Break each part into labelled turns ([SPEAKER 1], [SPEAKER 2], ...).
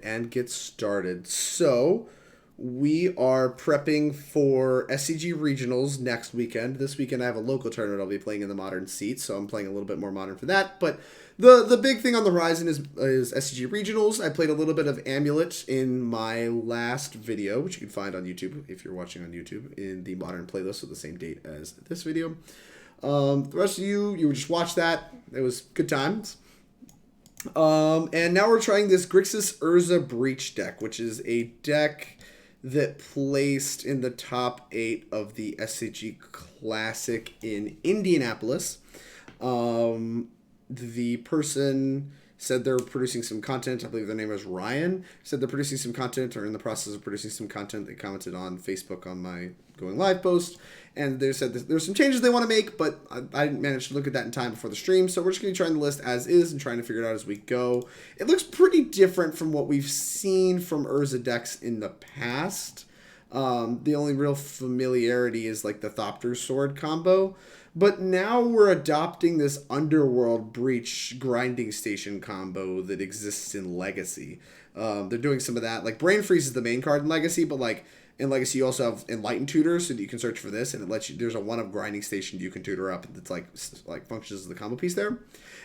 [SPEAKER 1] And get started. So we are prepping for SCG regionals next weekend. This weekend I have a local tournament I'll be playing in the modern seat, so I'm playing a little bit more modern for that. But the big thing on the horizon is SCG regionals. I played a little bit of Amulet in my last video, which you can find on YouTube if you're watching on YouTube in the modern playlist with the same date as this video. The rest of you would just watch that. It was good times. And now we're trying this Grixis Urza Breach deck, which is a deck that placed in the top 8 of the SCG Classic in Indianapolis. The person said they're producing some content. I believe their name is Ryan. Said they're producing some content or in the process of producing some content. They commented on Facebook on my going live post. And they said there's some changes they want to make, but I didn't manage to look at that in time before the stream. So we're just going to be trying the list as is and trying to figure it out as we go. It looks pretty different from what we've seen from Urza decks in the past. The only real familiarity is like the Thopter Sword combo. But now we're adopting this Underworld Breach grinding station combo that exists in Legacy. They're doing some of that. Like Brain Freeze is the main card in Legacy, but like in Legacy you also have Enlightened Tutor, so that you can search for this, and it lets you. There's a one of grinding station you can tutor up that's like functions as the combo piece there,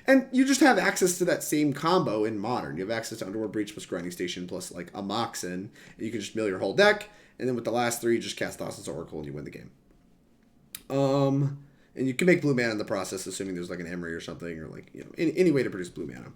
[SPEAKER 1] and you just have access to that same combo in Modern. You have access to Underworld Breach plus grinding station plus like a Mox and you can just mill your whole deck, and then with the last 3 you just cast Thassa's Oracle and you win the game. And you can make blue mana in the process, assuming there's like an Emry or something, or like, you know, any way to produce blue mana.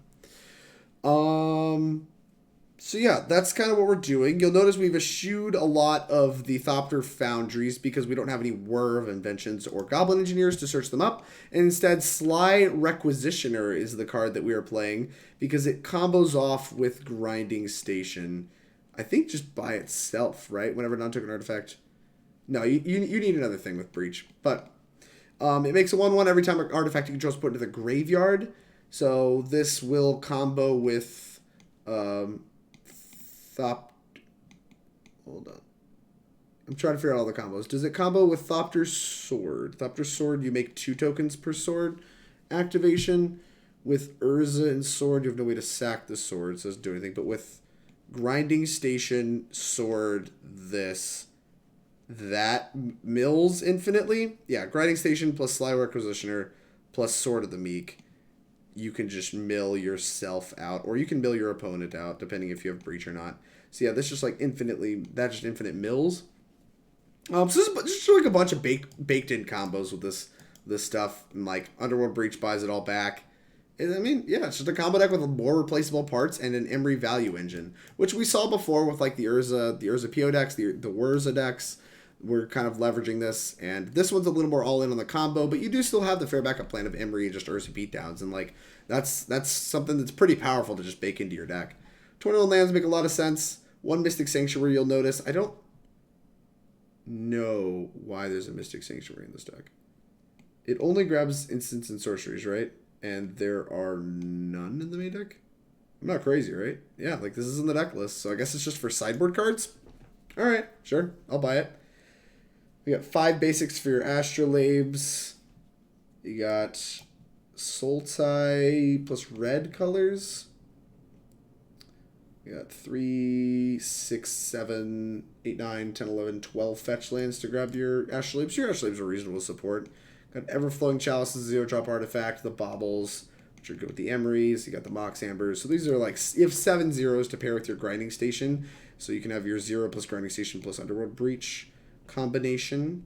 [SPEAKER 1] So yeah, that's kind of what we're doing. You'll notice we've eschewed a lot of the Thopter Foundries because we don't have any Whir of Inventions or Goblin Engineers to search them up. And instead, Sly Requisitioner is the card that we are playing because it combos off with Grinding Station, I think just by itself, right? Whenever non-token artifact. No, you need another thing with Breach, but it makes a 1/1 every time an artifact you control is put into the graveyard. So this will combo with Hold on. I'm trying to figure out all the combos. Does it combo with Thopter Sword? Thopter Sword, you make 2 tokens per sword activation. With Urza and Sword, you have no way to sack the sword, so it doesn't do anything. But with Grinding Station, Sword, that mills infinitely. Yeah, Grinding Station plus Sly Requisitioner plus Sword of the Meek. You can just mill yourself out, or you can mill your opponent out, depending if you have Breach or not. So yeah, this just like that's just infinite mills. So this is just like a bunch of baked in combos with this stuff. And like Underworld Breach buys it all back. And, I mean, yeah, it's just a combo deck with more replaceable parts and an Emry value engine, which we saw before with like the Urza PO decks, the Urza decks. We're kind of leveraging this, and this one's a little more all in on the combo, but you do still have the fair backup plan of Emry and just Urza beatdowns, and like that's something that's pretty powerful to just bake into your deck. 21 lands make a lot of sense. 1 Mystic Sanctuary, you'll notice. I don't know why there's a Mystic Sanctuary in this deck. It only grabs instants and sorceries, right? And there are none in the main deck? I'm not crazy, right? Yeah, like this is in the deck list, so I guess it's just for sideboard cards? Alright, sure, I'll buy it. We got 5 basics for your Astrolabes. You got Sultai plus red colors. You got 3, 6, 7, 8, 9, 10, 11, 12 fetch lands to grab your Astrolabes. Your Astrolabes are reasonable support. Got Everflowing Chalice, 0-drop artifact. The Baubles, which are good with the Emrys. You got the Mox Ambers. So these are like, you have 7 zeros to pair with your Grinding Station. So you can have your 0 plus Grinding Station plus Underworld Breach combination.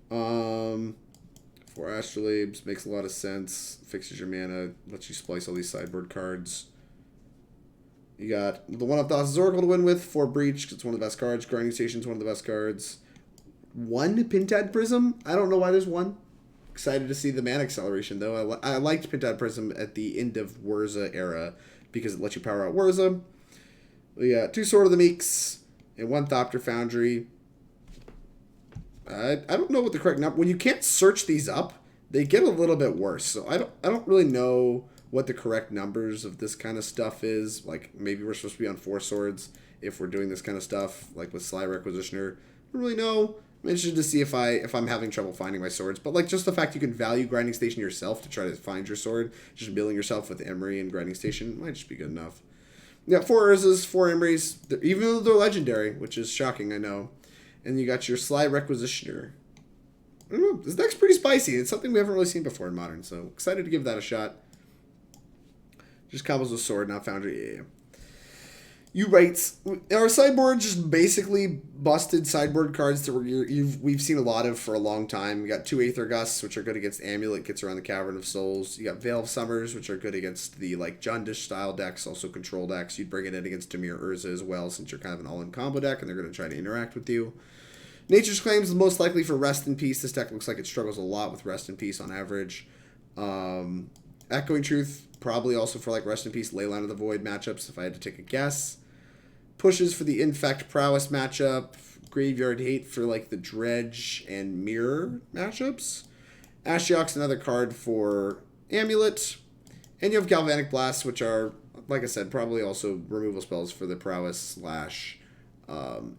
[SPEAKER 1] 4 Astrolabes makes a lot of sense. Fixes your mana, lets you splice all these sideboard cards. You got the 1-up Thassa's Oracle to win with. 4 Breach, because it's one of the best cards. Grinding Station's one of the best cards. 1 Pentad Prism. I don't know why there's 1. Excited to see the mana acceleration, though. I liked Pentad Prism at the end of Urza era because it lets you power out Urza. We got 2 Sword of the Meeks and 1 Thopter Foundry. I don't know what the correct number. When you can't search these up, they get a little bit worse. So I don't really know what the correct numbers of this kind of stuff is. Like maybe we're supposed to be on 4 swords if we're doing this kind of stuff, like with Sly Requisitioner. I don't really know. I'm interested to see if I'm having trouble finding my swords. But like just the fact you can value Grinding Station yourself to try to find your sword, just milling yourself with Emry and Grinding Station might just be good enough. Yeah, 4 Urzas, 4 Emrys, even though they're legendary, which is shocking, I know. And you got your Sly Requisitioner. I don't know, this deck's pretty spicy. It's something we haven't really seen before in Modern, so excited to give that a shot. Just combos with Sword, not Foundry. Yeah. You right. Our sideboard just basically busted sideboard cards that we've seen a lot of for a long time. You got 2 Aether Gusts, which are good against Amulet, gets around the Cavern of Souls. You got Veil of Summers, which are good against the like Jundish style decks, also control decks. You'd bring it in against Dimir Urza as well, since you're kind of an all-in combo deck, and they're going to try to interact with you. Nature's Claim is most likely for Rest in Peace. This deck looks like it struggles a lot with Rest in Peace on average. Echoing Truth, probably also for like Rest in Peace, Leyline of the Void matchups, if I had to take a guess. Pushes for the Infect Prowess matchup. Graveyard Hate for like the Dredge and Mirror matchups. Ashiok's another card for Amulet. And you have Galvanic Blast, which are, like I said, probably also removal spells for the Prowess /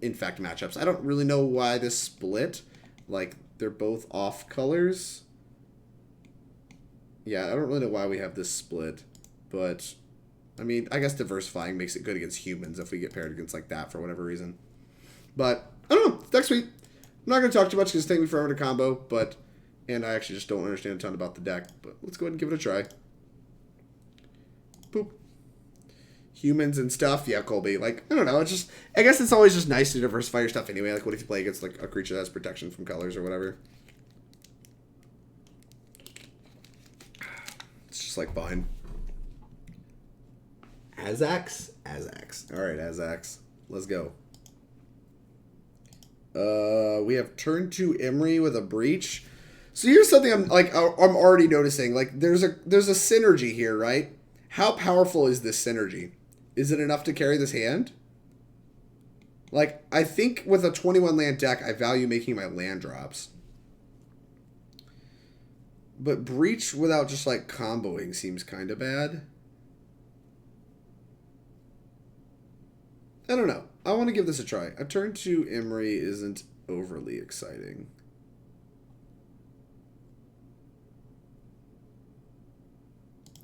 [SPEAKER 1] Infect matchups. I don't really know why this split. Like, they're both off colors. Yeah, I don't really know why we have this split. But I mean, I guess diversifying makes it good against humans if we get paired against like that for whatever reason. But, I don't know. Deck's sweet. I'm not going to talk too much because it's taking me forever to combo, and I actually just don't understand a ton about the deck. But let's go ahead and give it a try. Boop. Humans and stuff. Yeah, Colby. Like, I don't know. It's just, I guess it's always just nice to diversify your stuff anyway. Like, what if you play against like a creature that has protection from colors or whatever? It's just like fine. Azax? Alright, Azax. Let's go. We have turn 2 Emry with a Breach. So here's something I'm already noticing. Like, there's a synergy here, right? How powerful is this synergy? Is it enough to carry this hand? Like, I think with a 21 land deck, I value making my land drops. But Breach without just, like, comboing seems kind of bad. I don't know. I want to give this a try. A turn 2 Emry isn't overly exciting.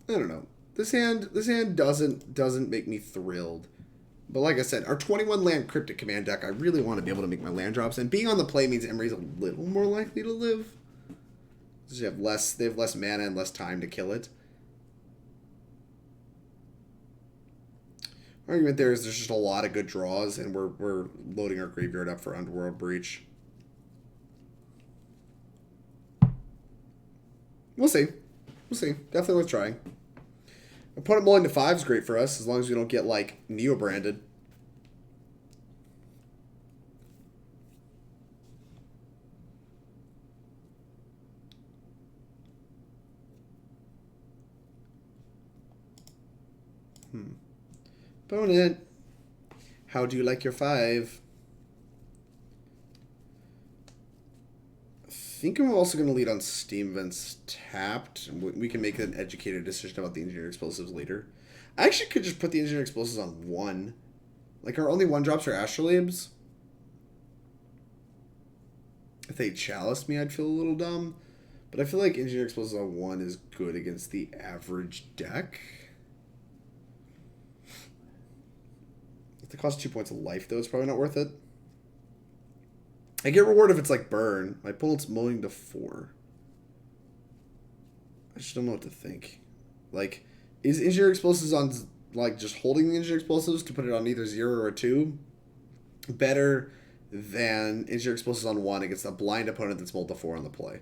[SPEAKER 1] I don't know. This hand doesn't make me thrilled. But like I said, our 21 land Cryptic Command deck, I really want to be able to make my land drops, and being on the play means Emry's a little more likely to live. Because they have less mana and less time to kill it. Argument there is there's just a lot of good draws, and we're loading our graveyard up for Underworld Breach. We'll see. Definitely worth trying. Opponent mulling to 5 is great for us, as long as we don't get, like, neo-branded. Opponent, how do you like your 5? I think I'm also going to lead on Steam Events tapped. We can make an educated decision about the Engineered Explosives later. I actually could just put the Engineered Explosives on 1. Like, our only 1-drops are Astrolabes. If they Chalice me, I'd feel a little dumb. But I feel like Engineered Explosives on 1 is good against the average deck. If it costs 2 points of life, though, it's probably not worth it. I get reward if it's like burn. My opponent's mulling to 4. I just don't know what to think. Like, is Engineered Explosives on, like, just holding the Engineered Explosives to put it on either 0 or 2 better than Engineered Explosives on 1 against a blind opponent that's mulled to 4 on the play?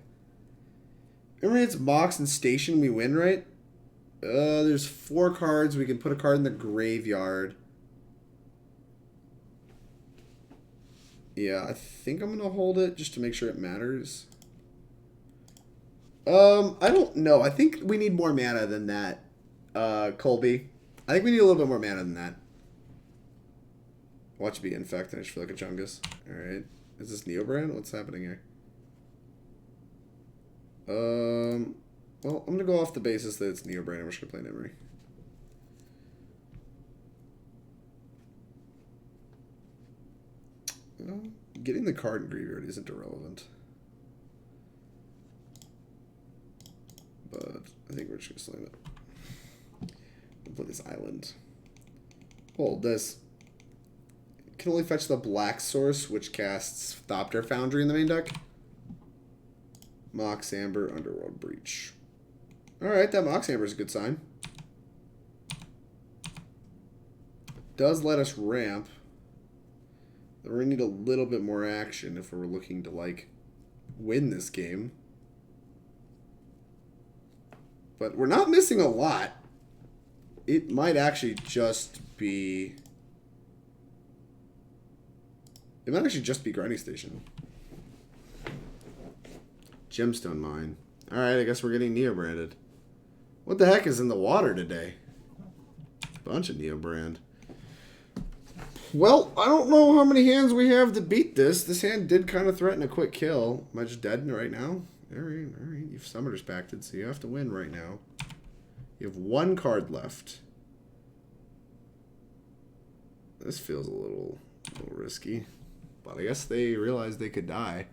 [SPEAKER 1] Remember, it's Mox and Station, we win, right? There's 4 cards. We can put a card in the graveyard. Yeah, I think I'm going to hold it just to make sure it matters. I don't know. I think we need more mana than that, Colby. I think we need a little bit more mana than that. Watch it be Infect, and I just feel like a Chungus. Alright. Is this Neobrand? What's happening here? Well, I'm going to go off the basis that it's Neobrand. I'm just going to play Emry. Well, getting the card in graveyard isn't irrelevant. But I think we're just going to slam it. We'll play this island. Hold this. Can only fetch the black source, which casts Thopter Foundry in the main deck. Mox Amber, Underworld Breach. Alright, that Mox Amber is a good sign. Does let us ramp. We're going to need a little bit more action if we're looking to, like, win this game. But we're not missing a lot. It might actually just be... It might actually just be Grinding Station. Gemstone Mine. Alright, I guess we're getting Neo-branded. What the heck is in the water today? Bunch of Neo-brand. Well, I don't know how many hands we have to beat this. This hand did kind of threaten a quick kill. Am I just dead right now? Alright, alright. You've Summoner's Pacted, so you have to win right now. You have one card left. This feels a little risky. But I guess they realized they could die.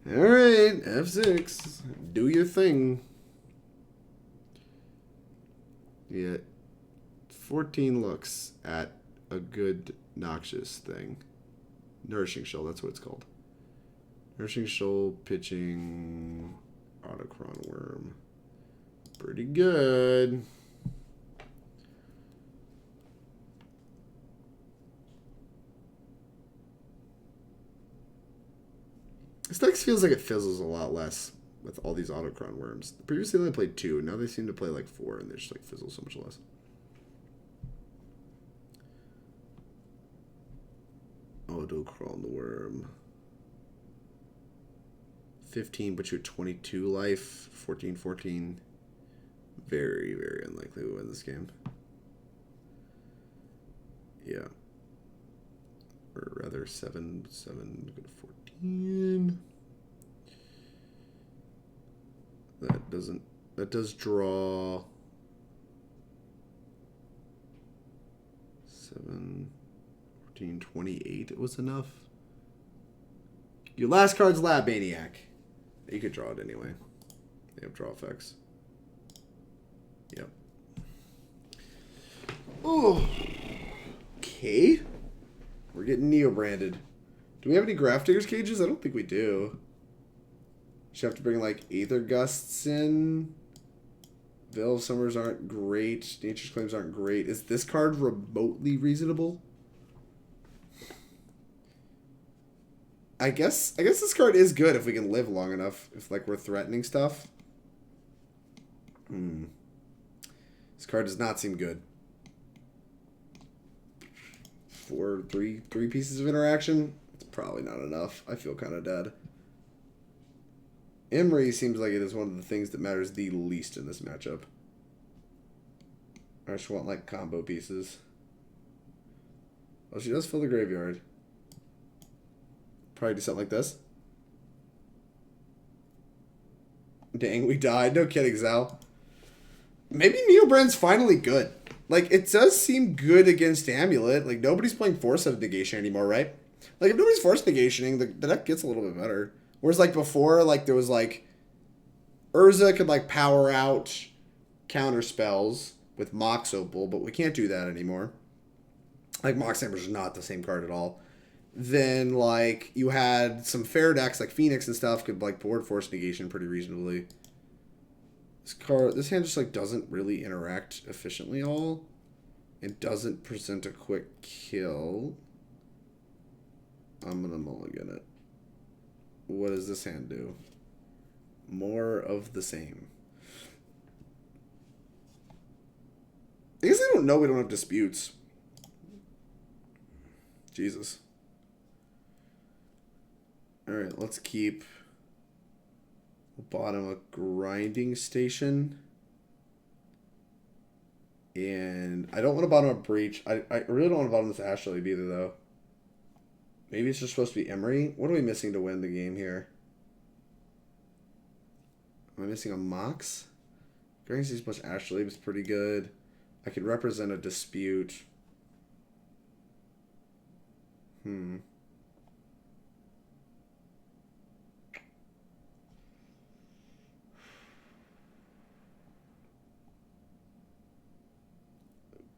[SPEAKER 1] Alright, F6. Do your thing. Yeah. 14 looks at a good noxious thing. Nourishing Shoal, that's what it's called. Nourishing Shoal, pitching, Autochron Worm. Pretty good. This deck feels like it fizzles a lot less with all these Autochron Worms. Previously they only played 2, now they seem to play like 4, and they just like fizzle so much less. Autochron Worm. 15, but you're 22 life. 14. Very, very unlikely to win this game. Yeah. Or rather, 7, go to 14. That does draw 7, 14, 28. It was enough. Your last card's Lab Maniac. You could draw it anyway. They have draw effects. Yep. Oh. Okay. We're getting Neo-branded. Do we have any Graph Digger's cages? I don't think we do. Should have to bring like Aether Gusts in. Veil of Summers aren't great. Nature's Claims aren't great. Is this card remotely reasonable? I guess this card is good if we can live long enough. If like we're threatening stuff. This card does not seem good. 3 pieces of interaction. It's probably not enough. I feel kind of dead. Emry seems like it is one of the things that matters the least in this matchup. I just want like combo pieces. Well, she does fill the graveyard. Probably do something like this. Dang, we died. No kidding, Zal. Maybe Neobrand's finally good. Like, it does seem good against Amulet. Like, nobody's playing Force of Negation anymore, right? Like, if nobody's Force Negationing, the deck gets a little bit better. Whereas, like, before, like, there was, like... Urza could, like, power out counter spells with Mox Opal, but we can't do that anymore. Like, Mox Amber is not the same card at all. Then, like, you had some fair decks, like Phoenix and stuff, could, like, board Force Negation pretty reasonably. This hand just, like, doesn't really interact efficiently at all. It doesn't present a quick kill. I'm gonna mulligan it. What does this hand do? More of the same. I guess I don't know we don't have disputes. Jesus. Alright, let's keep... bottom a Grinding Station. And I don't want to bottom a Breach. I really don't want to bottom this Astrolabe either, though. Maybe it's just supposed to be Emry. What are we missing to win the game here? Am I missing a Mox? Grixis plus Astrolabe is pretty good. I could represent a Dispute.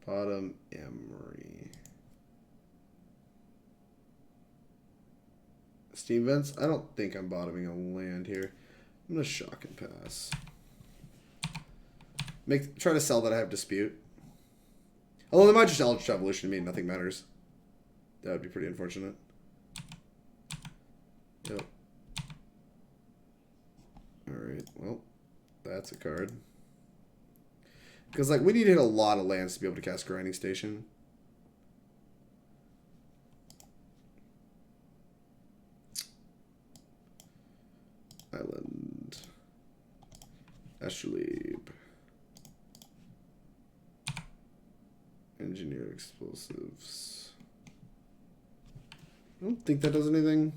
[SPEAKER 1] Bottom Emry. Steam Vents? I don't think I'm bottoming a land here. I'm going to shock and pass. Try to sell that I have Dispute. Although they might just Eldritch Evolution to me, nothing matters. That would be pretty unfortunate. Yep. Alright, well, that's a card. Because, like, we need to hit a lot of lands to be able to cast Grinding Station. Island. Astrolabe. Engineer Explosives. I don't think that does anything.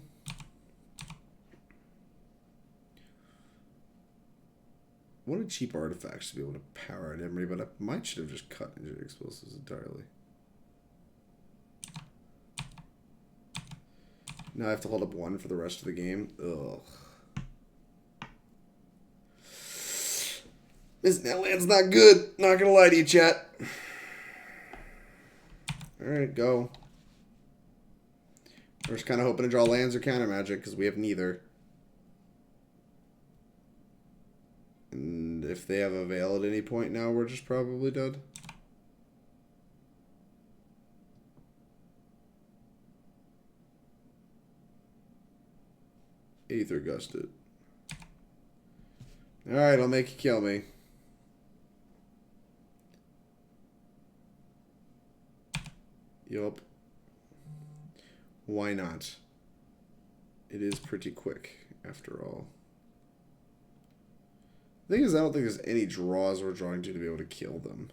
[SPEAKER 1] Wanted cheap artifacts to be able to power an Emry, but I might should have just cut Engineer Explosives entirely. Now I have to hold up one for the rest of the game. Ugh. This land's not good. Not gonna lie to you, chat. Alright, go. We're just kind of hoping to draw lands or counter magic because we have neither. And if they have a Veil at any point now, we're just probably dead. Aether Gust it. Alright, I'll make you kill me. Yup. Why not? It is pretty quick, after all. The thing is, I don't think there's any draws we're drawing to be able to kill them.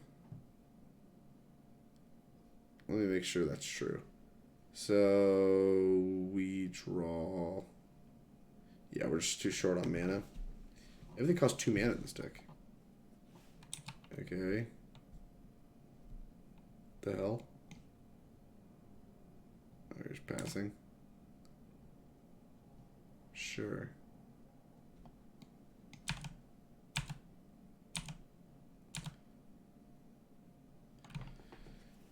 [SPEAKER 1] Let me make sure that's true. So, we draw... Yeah, we're just too short on mana. Everything costs 2 mana in this deck. Okay. The hell? There's passing. Sure.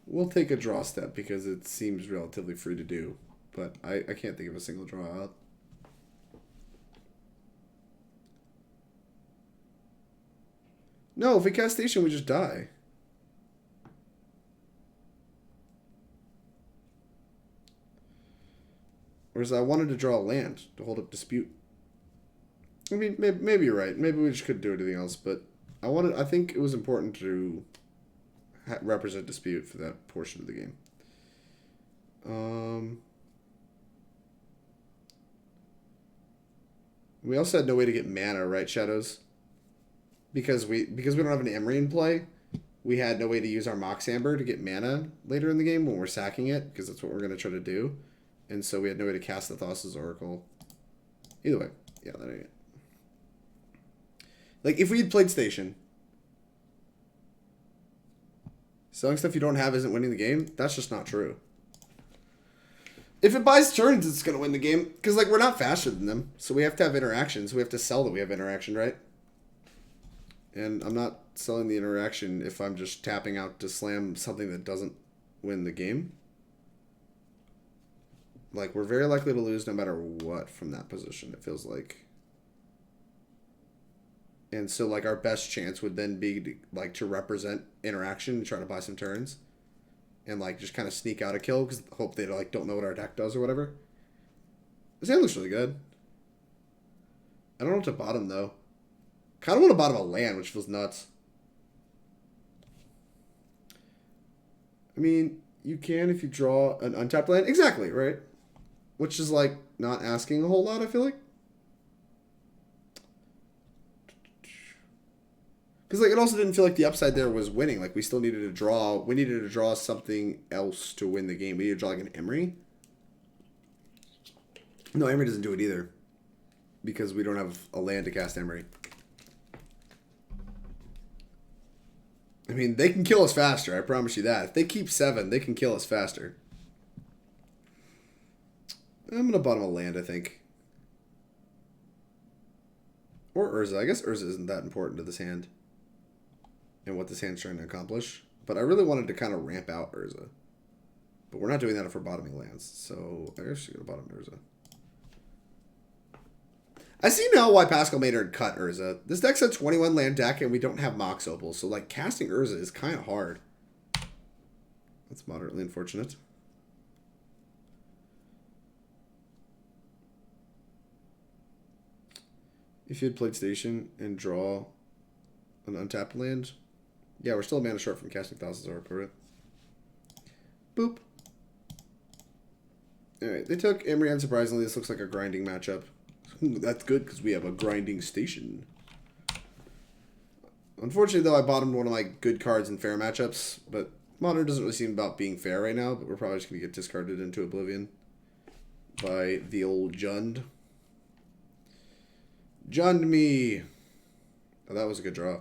[SPEAKER 1] We'll take a draw step because it seems relatively free to do. But I can't think of a single draw out. No, if we cast Station, we just die. Whereas I wanted to draw a land to hold up Dispute. I mean, maybe you're right. Maybe we just couldn't do anything else. But I think it was important to represent Dispute for that portion of the game. We also had no way to get mana, right, Shadows? Because we don't have an Emry in play, we had no way to use our Mox Amber to get mana later in the game when we're sacking it, because that's what we're going to try to do. And so we had no way to cast the Thassa's Oracle. Either way, yeah, that ain't it. Like, if we had played Station, selling stuff you don't have isn't winning the game, that's just not true. If it buys turns, it's going to win the game. Because, like, we're not faster than them. So we have to have interactions. We have to sell that we have interaction, right? And I'm not selling the interaction if I'm just tapping out to slam something that doesn't win the game. Like, we're very likely to lose no matter what from that position, it feels like. And so, like, our best chance would then be, to represent interaction and try to buy some turns. And, like, just kind of sneak out a kill because hope they, like, don't know what our deck does or whatever. This hand looks really good. I don't know what to bottom, though. Kind of want to bottom a land, which feels nuts. I mean, you can if you draw an untapped land. Exactly, right? Which is, like, not asking a whole lot, I feel like. Because, like, it also didn't feel like the upside there was winning. Like, we still needed to draw. We needed to draw something else to win the game. We needed to draw, like, an Emry. No, Emry doesn't do it either. Because we don't have a land to cast Emry. I mean, they can kill us faster. I promise you that. If they keep 7, they can kill us faster. I'm going to bottom a land, I think. Or Urza. I guess Urza isn't that important to this hand. And what this hand's trying to accomplish. But I really wanted to kind of ramp out Urza. But we're not doing that if we're bottoming lands. So I guess you're going to bottom Urza. I see now why Pascal Maynard cut Urza. This deck's a 21 land deck and we don't have Mox Opal. So like casting Urza is kind of hard. That's moderately unfortunate. If you had played Station and draw an untapped land. Yeah, we're still a mana short from casting Thassa's Oracle, right? Boop. Alright, they took Emry, unsurprisingly. This looks like a grinding matchup. That's good because we have a grinding station. Unfortunately, though, I bottomed one of my good cards in fair matchups, but Modern doesn't really seem about being fair right now, but we're probably just going to get discarded into Oblivion by the old Jund. Jund me! Oh, that was a good draw.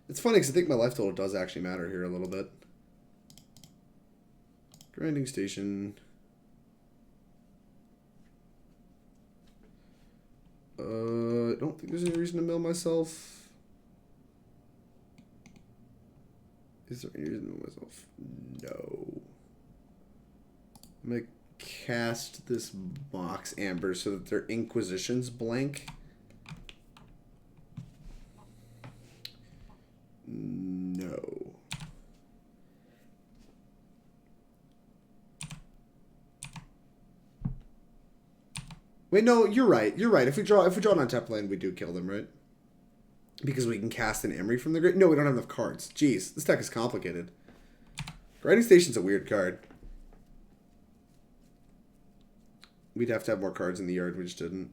[SPEAKER 1] It's funny because I think my life total does actually matter here a little bit. Grinding Station. I don't think there's any reason to mill myself. Is there any reason to mill myself? No. I'm going to cast this Mox Amber so that their Inquisition's blank. No. Wait, no, you're right. You're right. If we draw an untapped land, we do kill them, right? Because we can cast an Emry from the grave. No, we don't have enough cards. Jeez, this deck is complicated. Grinding Station's a weird card. We'd have to have more cards in the yard. We just didn't.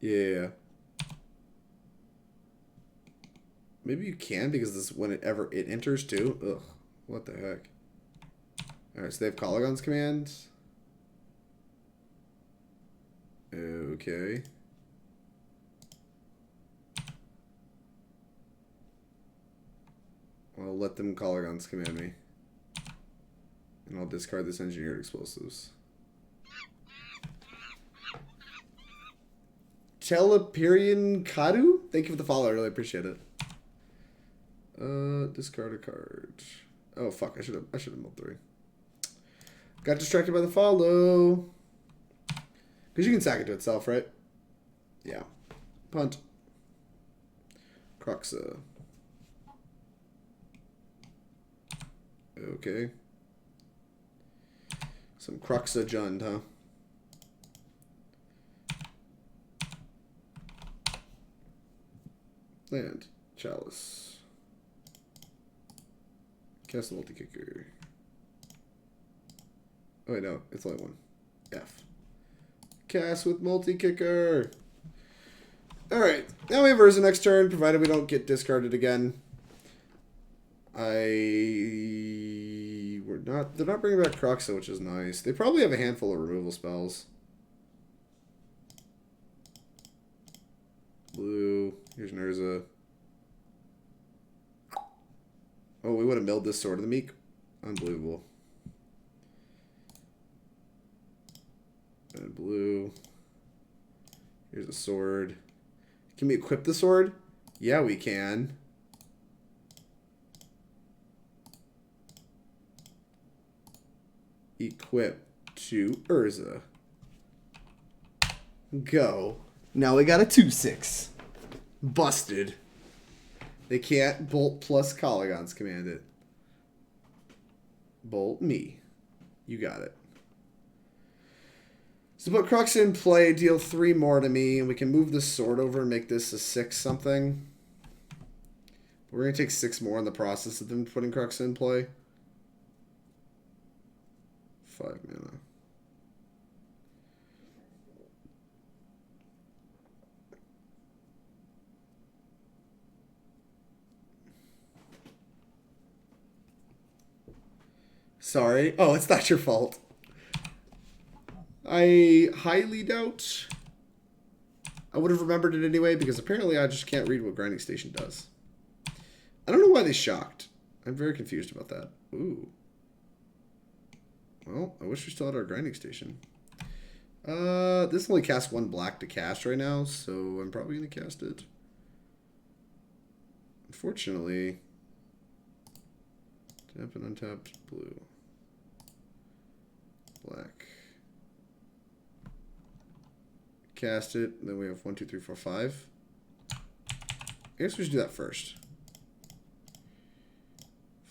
[SPEAKER 1] Yeah. Maybe you can because this whenever it enters too. Ugh. What the heck? Alright, so they have Colligon's command. Okay. I'll let them Colligon's command me. And I'll discard this engineered explosives. Teleperian Kadu? Thank you for the follow. I really appreciate it. Discard a card. Oh fuck! I should have milled 3. Got distracted by the follow. Because you can sack it to itself, right? Yeah. Punt. Cruxa. Okay. Some Cruxa Jund, huh? Land. Chalice. Cast the multi-kicker. Oh wait, no. It's only one. F. Cast with multi-kicker. Alright. Now we have Urza next turn, provided we don't get discarded again. They're not bringing back Cruxa, which is nice. They probably have a handful of removal spells. Blue. Here's an Urza. Oh, we would have milled this sword of the Meek. Unbelievable. And blue. Here's a sword. Can we equip the sword? Yeah, we can. Equip to Urza. Go. Now we got a 2/6. Busted. They can't bolt plus Colligon's command it. Bolt me. You got it. So put Cruxa in play, deal 3 more to me, and we can move this sword over and make this a 6 something. We're going to take 6 more in the process of them putting Cruxa in play. 5 mana. Sorry. Oh, it's not your fault. I highly doubt I would have remembered it anyway, because apparently I just can't read what Grinding Station does. I don't know why they shocked. I'm very confused about that. Ooh. Well, I wish we still had our grinding station. This only casts 1 black to cast right now, so I'm probably going to cast it. Unfortunately, tap and untapped blue. Black. Cast it, then we have 1, 2, 3, 4, 5. I guess we should do that first.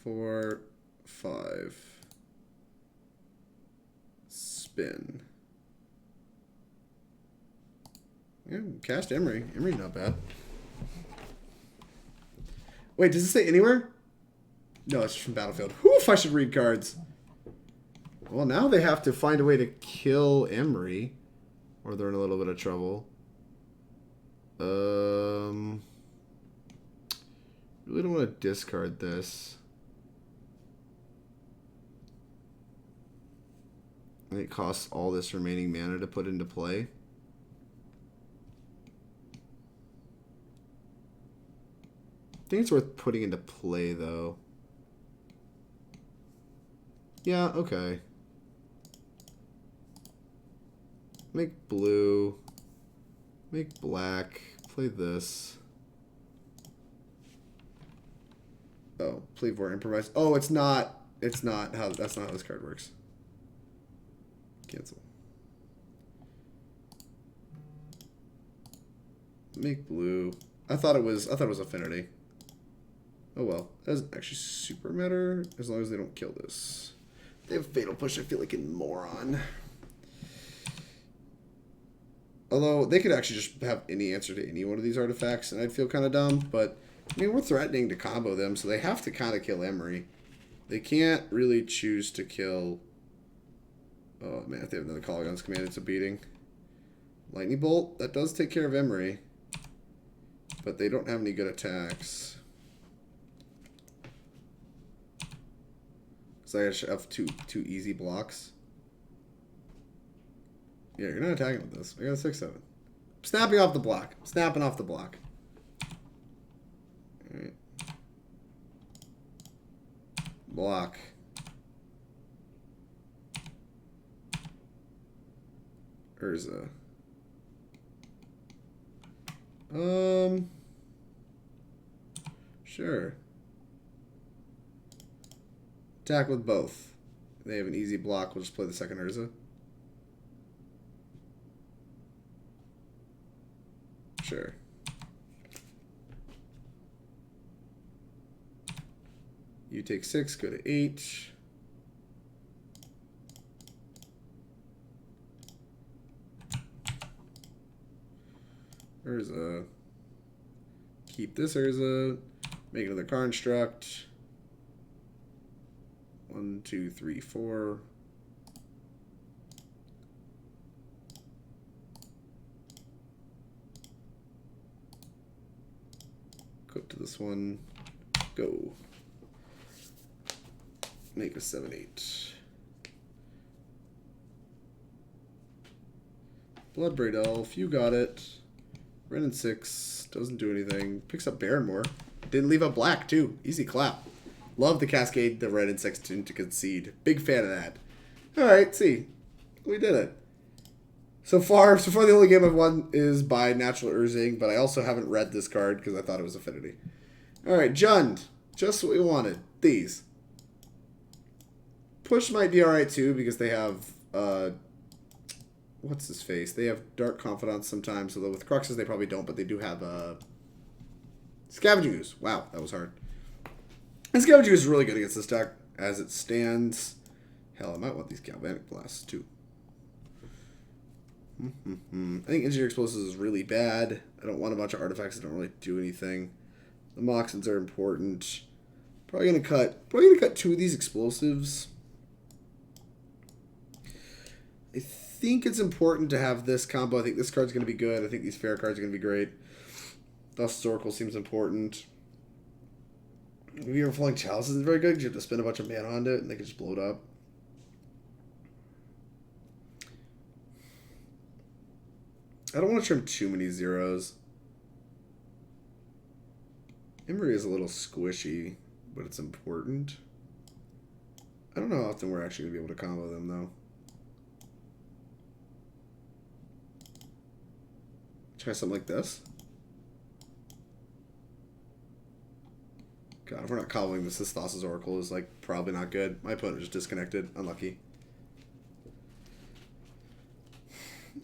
[SPEAKER 1] 4, 5. Spin. Yeah, cast Emry. Emry's not bad. Wait, does it say anywhere? No, it's from Battlefield. Oof, I should read cards. Well, now they have to find a way to kill Emry, or they're in a little bit of trouble. Really don't want to discard this. And it costs all this remaining mana to put into play. I think it's worth putting into play, though. Yeah, okay. Make blue. Make black. Play this. Oh, play for improvise. Oh, it's not. It's not how. That's not how this card works. Cancel. Make blue. I thought it was affinity. Oh well, that doesn't actually super matter as long as they don't kill this. They have Fatal Push, I feel like a moron. Although they could actually just have any answer to any one of these artifacts, and I'd feel kind of dumb. But I mean, we're threatening to combo them, so they have to kind of kill Emry. They can't really choose to kill. Oh man, if they have another Call Guns command, it's a beating. Lightning Bolt, that does take care of Emry, but they don't have any good attacks. So I should have two easy blocks. Yeah, you're not attacking with this. I got a 6/7. Snapping off the block. Snapping off the block. Alright. Block. Urza. Sure. Attack with both. They have an easy block. We'll just play the second Urza. Sure. You take 6, go to 8. Urza. Keep this Urza. Make another construct. 1, 2, 3, 4. Go to this one. Go. Make a 7/8. Bloodbraid Elf, you got it. Red and 6 doesn't do anything. Picks up Barrenmore. Didn't leave a black too. Easy clap. Love the Cascade, the red and 6 to concede. Big fan of that. Alright, see. We did it. So far the only game I've won is by Natural Urzing, but I also haven't read this card because I thought it was Affinity. Alright, Jund. Just what we wanted. These. Push might be alright too because they have, what's his face? They have Dark Confidants sometimes, although with Cruxes they probably don't, but they do have, Scavenging Ooze. Wow, that was hard. And Scavenging Ooze is really good against this deck as it stands. Hell, I might want these Galvanic Blasts too. I think Engineer Explosives is really bad. I don't want a bunch of artifacts that don't really do anything. The Moxins are important. Probably gonna cut 2 of these explosives. I think it's important to have this combo. I think this card's gonna be good. I think these fair cards are gonna be great. Thus Oracle seems important. Maybe Everflowing Chalice isn't very good because you have to spend a bunch of mana on it and they can just blow it up. I don't want to trim too many zeros. Emry is a little squishy, but it's important. I don't know how often we're actually going to be able to combo them, though. Try something like this. God, if we're not comboing this Thassa's Oracle is, like, probably not good. My opponent just disconnected. Unlucky.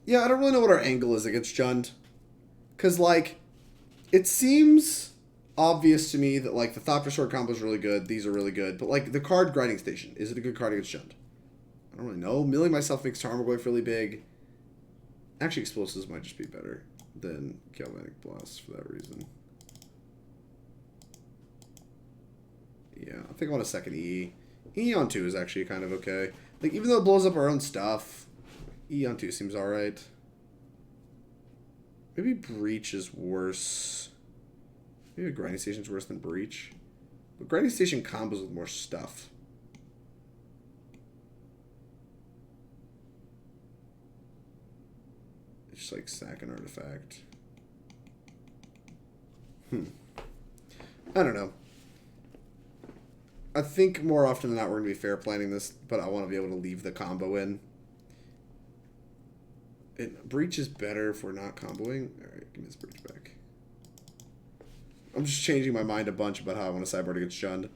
[SPEAKER 1] Yeah, I don't really know what our angle is against Jund. Because, like, it seems obvious to me that, like, the Thopter Sword combo is really good. These are really good. But, like, the card Grinding Station, is it a good card against Jund? I don't really know. Milling myself makes Tarmogoyf really big. Actually, Explosives might just be better than Galvanic Blast for that reason. Yeah, I think I want a second E. E on 2 is actually kind of okay. Like, even though it blows up our own stuff, E on 2 seems alright. Maybe Breach is worse. Maybe Grinding Station's worse than Breach. But Grinding Station combos with more stuff. It's just like sack an artifact. I don't know. I think more often than not we're going to be fair planning this, but I want to be able to leave the combo in. Breach is better if we're not comboing. Alright, give me this Breach back. I'm just changing my mind a bunch about how I want to sideboard against Jund.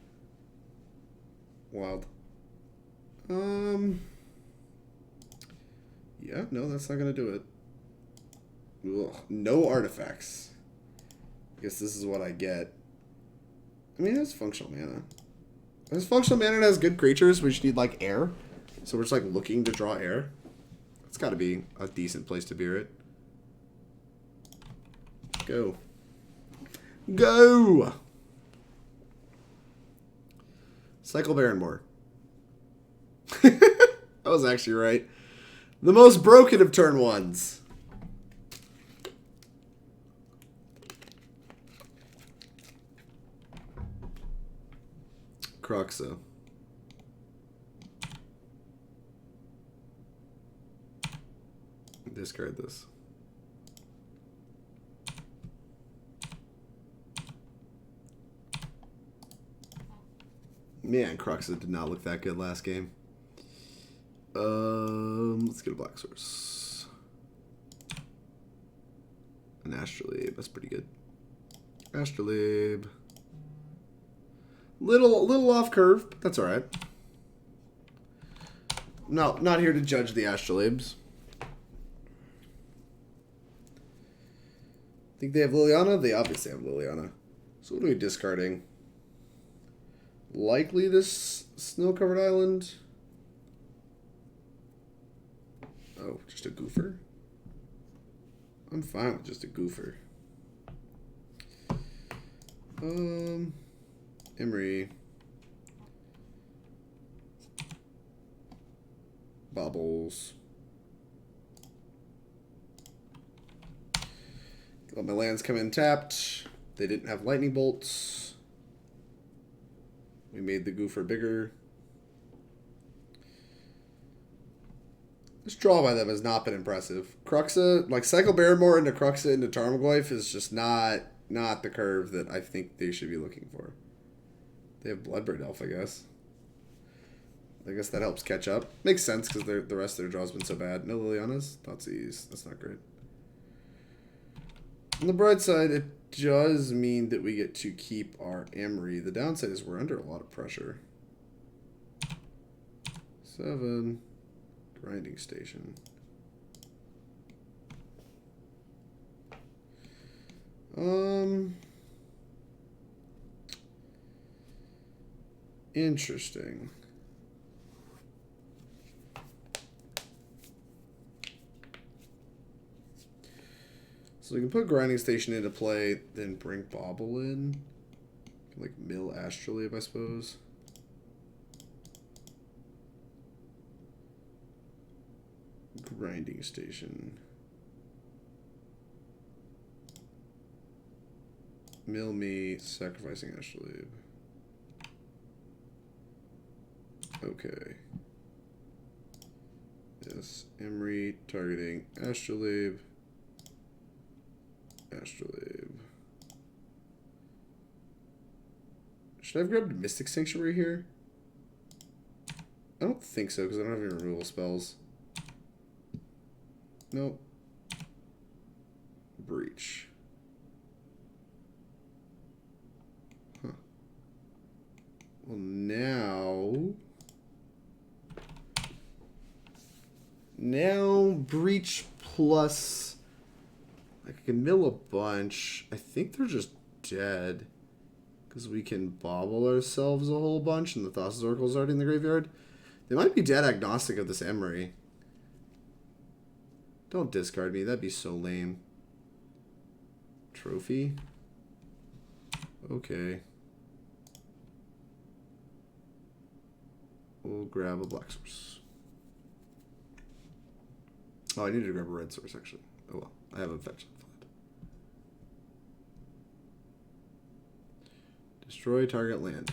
[SPEAKER 1] Wild. Yeah, no, that's not going to do it. Ugh, no artifacts. I guess this is what I get. I mean, it has functional mana. It has functional mana and has good creatures. We just need, like, air. So we're just, like, looking to draw air. It's got to be a decent place to beer it. Go. Go! Cycle Barrenmore. I was actually right. The most broken of turn ones. Croxa. Discard this. Man, Croxa did not look that good last game. Let's get a black source. An Astrolabe, that's pretty good. Astrolabe. Little off curve, but that's alright. No, not here to judge the Astrolabes. Think they have Liliana? They obviously have Liliana. So what are we discarding? Likely this snow-covered island. Oh, just a goofer? I'm fine with just a goofer. Emry. Baubles. Let my lands come in tapped. They didn't have lightning bolts. We made the goofer bigger. This draw by them has not been impressive. Croxa, like Cycle Barrenmore into Croxa into Tarmogoyf is just not the curve that I think they should be looking for. They have Bloodbraid Elf, I guess. I guess that helps catch up. Makes sense because the rest of their draw's been so bad. No Lilianas? Thoughtseize. That's not great. On the bright side, it does mean that we get to keep our Emry. The downside is we're under a lot of pressure. 7. Grinding Station. Interesting. So we can put Grinding Station into play, then bring Bauble in. Like mill Astrolabe, I suppose. Grinding Station. Mill me, sacrificing Astrolabe. Okay. Yes, Emry targeting Astrolabe. Astrolabe. Should I have grabbed Mystic Sanctuary here? I don't think so, because I don't have any removal spells. Nope. Breach. Huh. Well, now Breach plus... I can mill a bunch. I think they're just dead. Because we can bauble ourselves a whole bunch, and the Thassa's Oracle's already in the graveyard. They might be dead agnostic of this Emry. Don't discard me. That'd be so lame. Trophy? Okay. We'll grab a black source. Oh, I needed to grab a red source, actually. Oh well. I have a fetch. Destroy target land.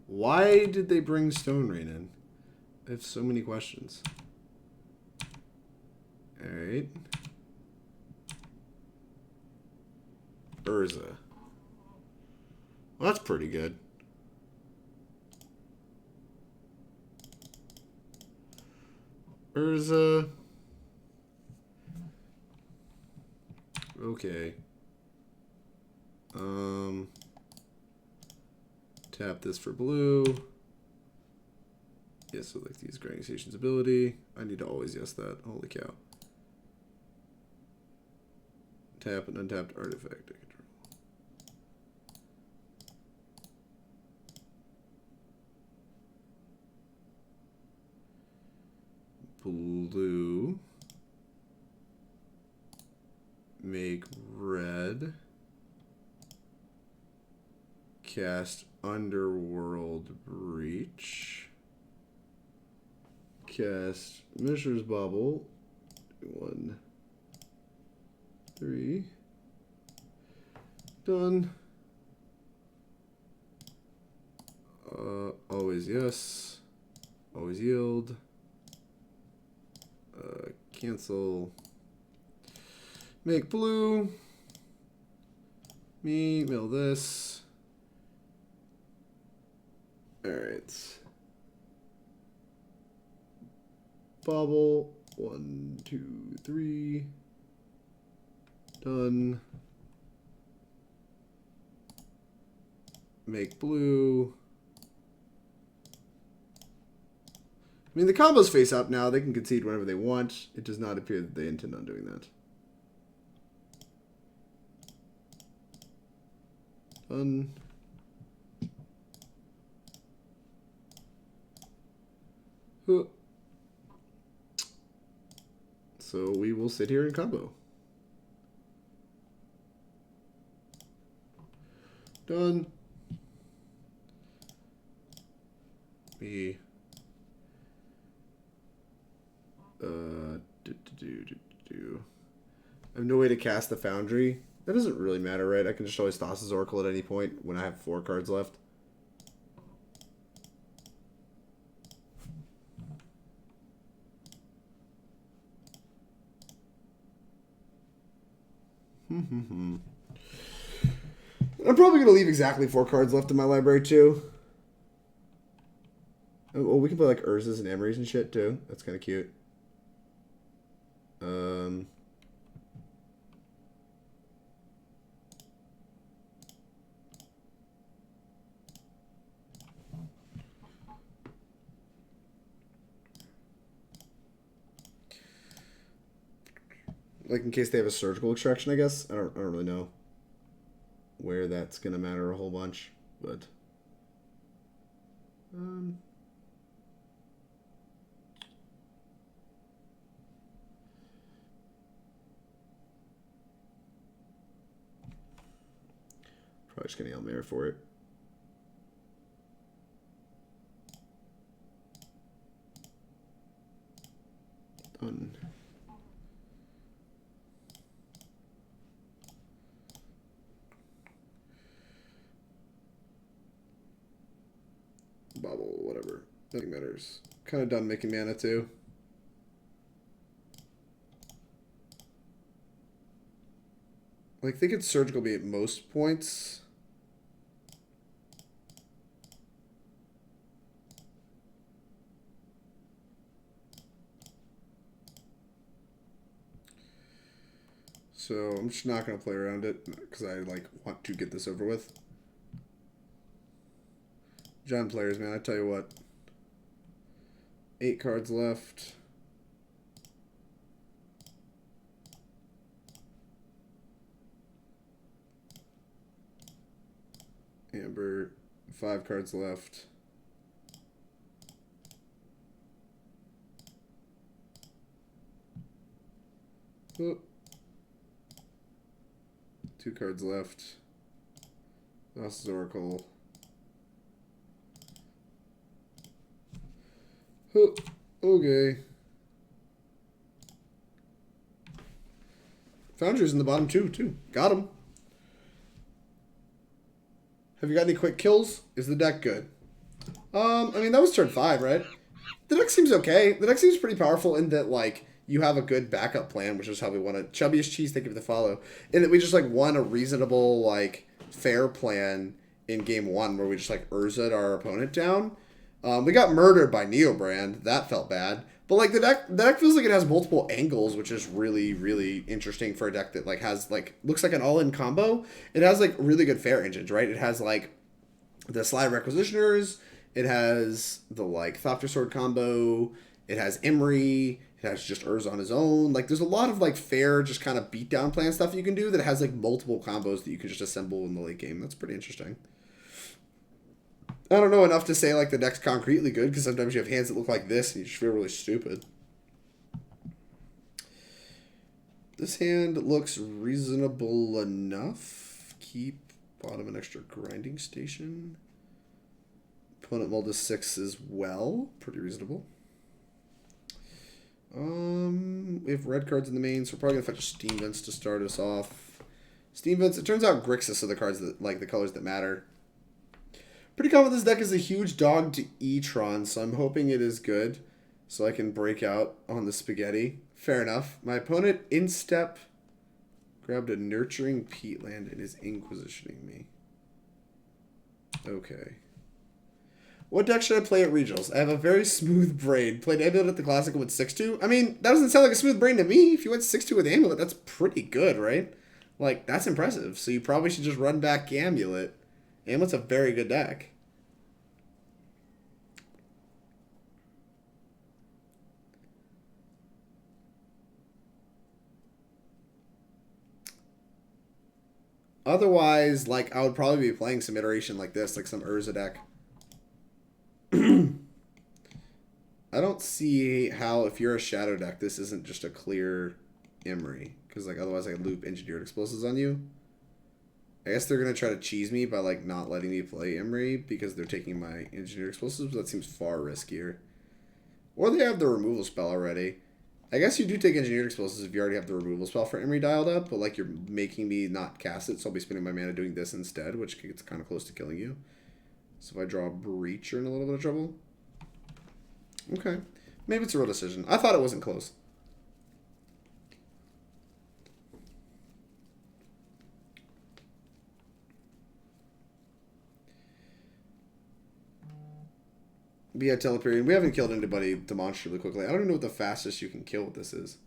[SPEAKER 1] Why did they bring Stone Rain in? I have so many questions. Alright. Urza. Well, that's pretty good. Urza. Okay. Tap this for blue. Yes, so like these Grinding Station's ability. I need to always yes that. Holy cow. Tap an untapped artifact I control. Blue. Make red. Cast Underworld Breach. Cast Mishra's Bauble. 1, 3. Done. Always yes. Always yield. Cancel. Make blue. Me, mill this. Alright. Bauble. 1, 2, 3. Done. Make blue. I mean, the combo's face up now. They can concede whenever they want. It does not appear that they intend on doing that. Done. So we will sit here and combo. Done. Me. I have no way to cast the Foundry. That doesn't really matter, right? I can just always Thassa's Oracle at any point when I have 4 cards left. I'm probably going to leave exactly 4 cards left in my library, too. Oh, we can play, like, Urzas and Emrys and shit, too. That's kind of cute. Like, in case they have a surgical extraction, I guess. I don't really know where that's going to matter a whole bunch, but... Probably just going to Elmere for it. Done. Bauble, whatever. Nothing matters. Kind of done making mana too. Like, they could surgical be at most points. So I'm just not going to play around it because I like want to get this over with. John players, man, I tell you what. 8 cards left. Amber, 5 cards left. Oh. 2 cards left. Thassa's Oracle. Oh, okay. Foundry's in the bottom 2, too. Got him. Have you got any quick kills? Is the deck good? I mean, that was turn 5, right? The deck seems okay. The deck seems pretty powerful in that, like, you have a good backup plan, which is how we want it. Chubbiest Cheese, thank you for the follow. And that we just, like, won a reasonable, like, fair plan in game 1 where we just, like, Urza'd our opponent down. We got murdered by Neobrand. That felt bad. But, like, the deck feels like it has multiple angles, which is really, really interesting for a deck that, like, has, like, looks like an all-in combo. It has, like, really good fair engines, right? It has, like, the Sly Requisitioners. It has the, like, Thopter Sword combo. It has Emry. It has just Urza on his own. Like, there's a lot of, like, fair, just kind of beatdown plan stuff you can do that has, like, multiple combos that you can just assemble in the late game. That's pretty interesting. I don't know enough to say, like, the deck's concretely good, because sometimes you have hands that look like this, and you just feel really stupid. This hand looks reasonable enough. Keep bottom an extra grinding station. Opponent mulled to 6 as well. Pretty reasonable. We have red cards in the main, so we're probably going to fetch Steam Vents to start us off. Steam Vents, it turns out Grixis are the cards that, like, the colors that matter. Pretty confident this deck is a huge dog to E-Tron, so I'm hoping it is good, so I can break out on the spaghetti. Fair enough. My opponent, in step, grabbed a Nurturing Peatland and is Inquisitioning me. Okay. What deck should I play at Regionals? I have a very smooth brain. Played Amulet at the Classic with 6-2. I mean, that doesn't sound like a smooth brain to me. If you went 6-2 with Amulet, that's pretty good, right? Like, that's impressive. So you probably should just run back Amulet. Amulet's a very good deck. Otherwise, like, I would probably be playing some iteration like this, like some Urza deck. I don't see how, if you're a Shadow deck, this isn't just a clear Emry. Because, like, otherwise I could loop Engineered Explosives on you. I guess they're going to try to cheese me by, like, not letting me play Emry because they're taking my Engineered Explosives. That seems far riskier. Or they have the removal spell already. I guess you do take Engineered Explosives if you already have the removal spell for Emry dialed up, but, like, you're making me not cast it, so I'll be spending my mana doing this instead, which gets kind of close to killing you. So if I draw a Breach, you're in a little bit of trouble. Okay. Maybe it's a real decision. I thought it wasn't close. But yeah, Teleperion. We haven't killed anybody demonstrably quickly. I don't even know what the fastest you can kill with this is.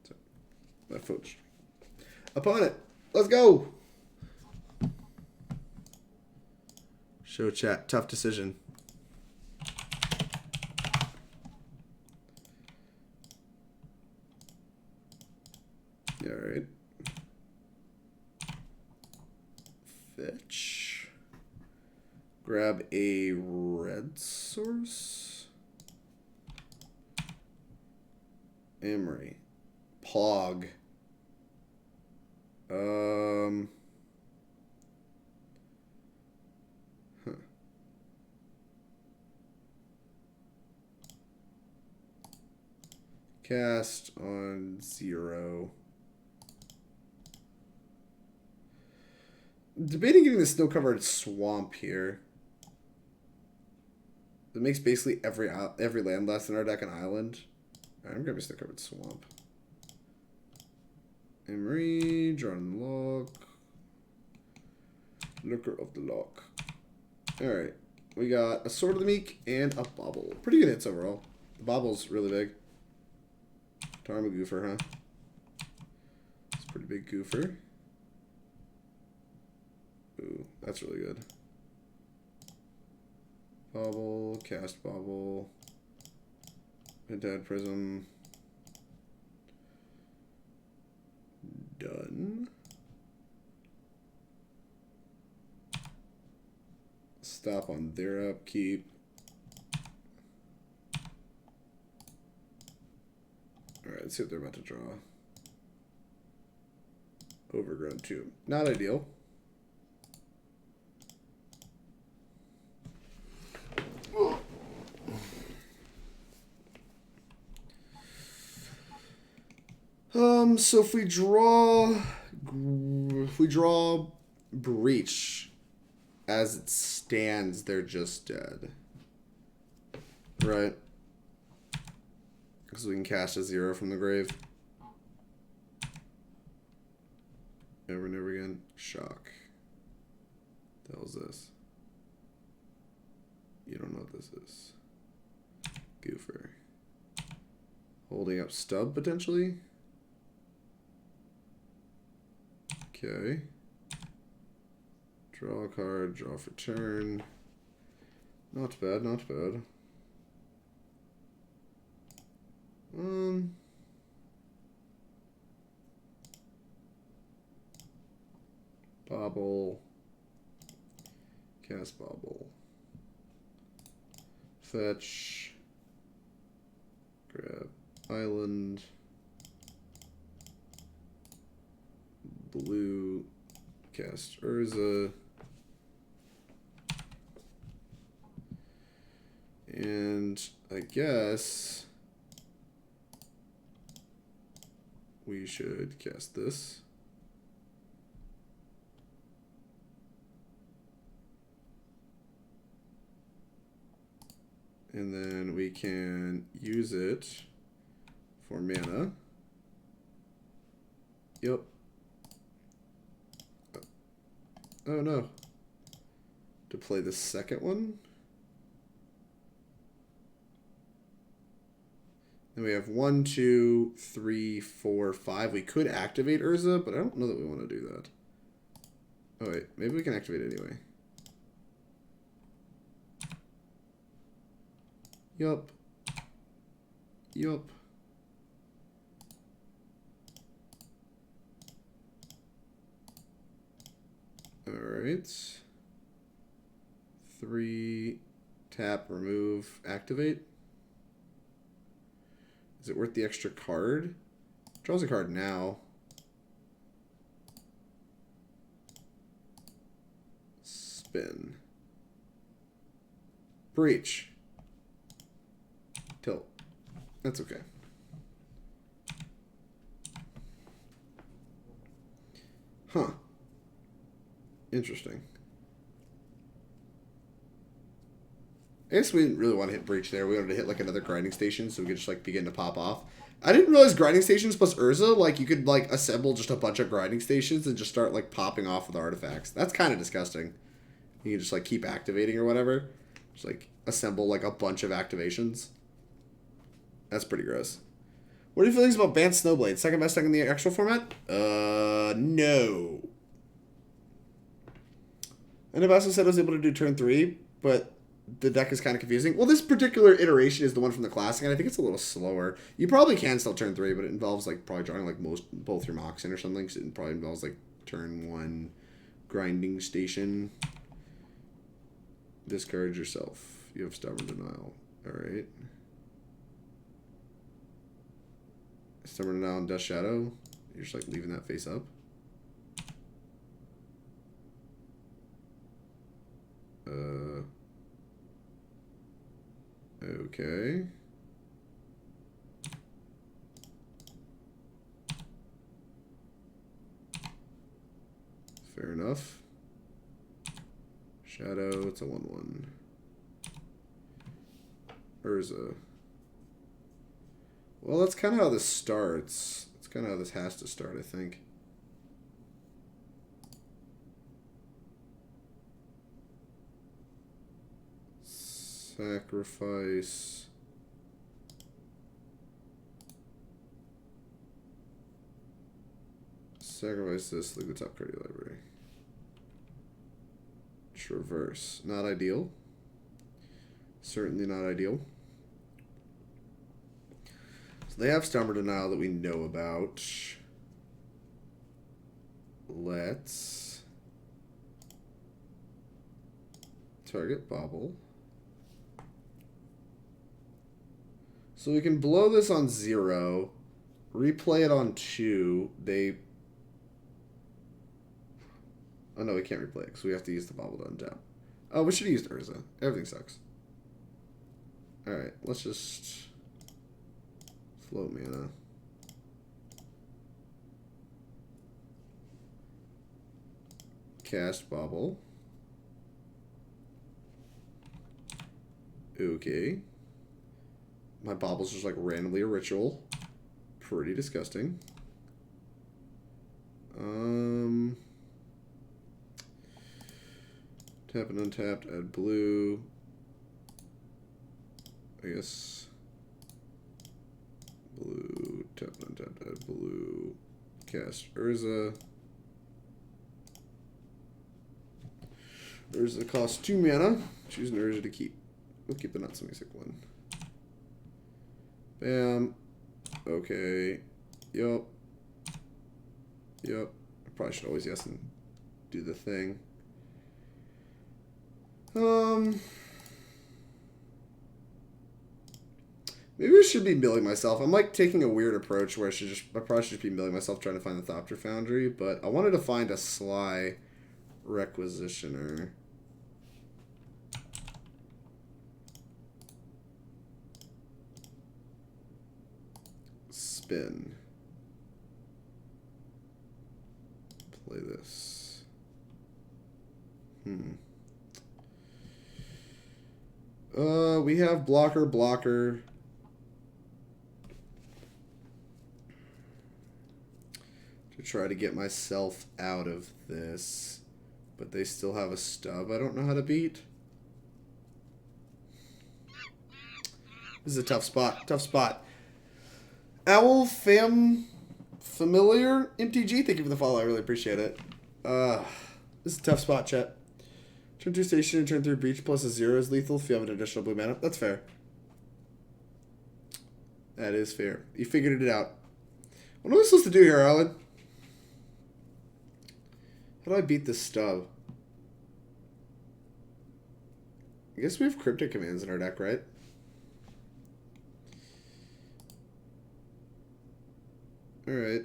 [SPEAKER 1] So, my foot. Opponent. Let's go. Show chat. Tough decision. All right. Fetch. Grab a red source. Emry. Pog. Cast on 0. Debating getting the snow-covered swamp here. It makes basically every land less in our deck an island. Alright, I'm grabbing snow-covered swamp. Emry, drawing the Loch. Lurker of the Loch. Alright, we got a Sword of the Meek and a Bauble. Pretty good hits overall. The Bauble's really big. Tarma goofer, huh? It's a pretty big goofer. Ooh, that's really good. Bauble, cast Bauble. Pentad Prism. Done. Stop on their upkeep. Alright, let's see what they're about to draw. Overgrown Tomb. Not ideal. So if we draw Breach as it stands, they're just dead. Right? Because we can cast a 0 from the grave. Over and over again. Shock. What the hell is this? You don't know what this is. Goofer. Holding up stub, potentially? Okay. Draw a card, draw for turn. Not bad, not bad. Bauble. Cast Bauble. Fetch. Grab Island. Blue. Cast Urza. And I guess we should cast this. And then we can use it for mana. Yep. Oh no. To play the second one. Then we have 1, 2, 3, 4, 5. We could activate Urza, but I don't know that we want to do that. Oh wait, maybe we can activate it anyway. Yup. Yup. Alright. 3, tap, remove, activate. Is it worth the extra card? Draws a card now. Spin. Breach. Tilt. That's okay. Huh. Interesting. I guess we didn't really want to hit Breach there. We wanted to hit like another grinding station so we could just like begin to pop off. I didn't realize grinding stations plus Urza, like you could like assemble just a bunch of grinding stations and just start like popping off with artifacts. That's kind of disgusting. You can just like keep activating or whatever. Just like assemble like a bunch of activations. That's pretty gross. What are your feelings about Banned Snowblade? Second best deck in the actual format? No. And Nebraska said I was able to do turn 3, but the deck is kind of confusing. Well, this particular iteration is the one from the Classic, and I think it's a little slower. You probably can still turn 3, but it involves like probably drawing like both your Mox in or something, so it probably involves like turn 1 grinding station. Discourage yourself. You have Stubborn Denial. Alright. Stubborn Denial and Death Shadow. You're just like leaving that face up. Okay. Fair enough. Shadow, it's a 1/1. Urza. Well, that's kind of how this starts. That's kind of how this has to start, I think. Sacrifice. Sacrifice this, look at the top card of your library. Traverse. Not ideal. Certainly not ideal. So they have Stumber Denial that we know about. Let's target Bauble. So we can blow this on 0, replay it on 2. Oh no, we can't replay it because we have to use the Bauble to untap. Oh, we should have used Urza. Everything sucks. Alright, let's just float mana. Cast Bauble. Okay. My Bauble's just like randomly a ritual. Pretty disgusting. Tap and untapped, add blue. I guess. Blue, tap and untapped, add blue. Cast Urza. Urza costs 2 mana. Choose an Urza to keep. We'll keep the not so music one. Bam. Okay. Yup. Yup. I probably should always yes and do the thing. Maybe I should be milling myself. I'm like taking a weird approach where I probably should be milling myself trying to find the Thopter Foundry, but I wanted to find a Sly Requisitioner. Spin. Play this. We have blocker. To try to get myself out of this. But they still have a stub I don't know how to beat. This is a tough spot. Owl Familiar MTG, thank you for the follow. I really appreciate it. This is a tough spot, chat. Turn 2 station and turn 3 breach plus a 0 is lethal if you have an additional blue mana. That's fair. That is fair. You figured it out. What am I supposed to do here, Alan? How do I beat this stub? I guess we have cryptic commands in our deck, right? Alright.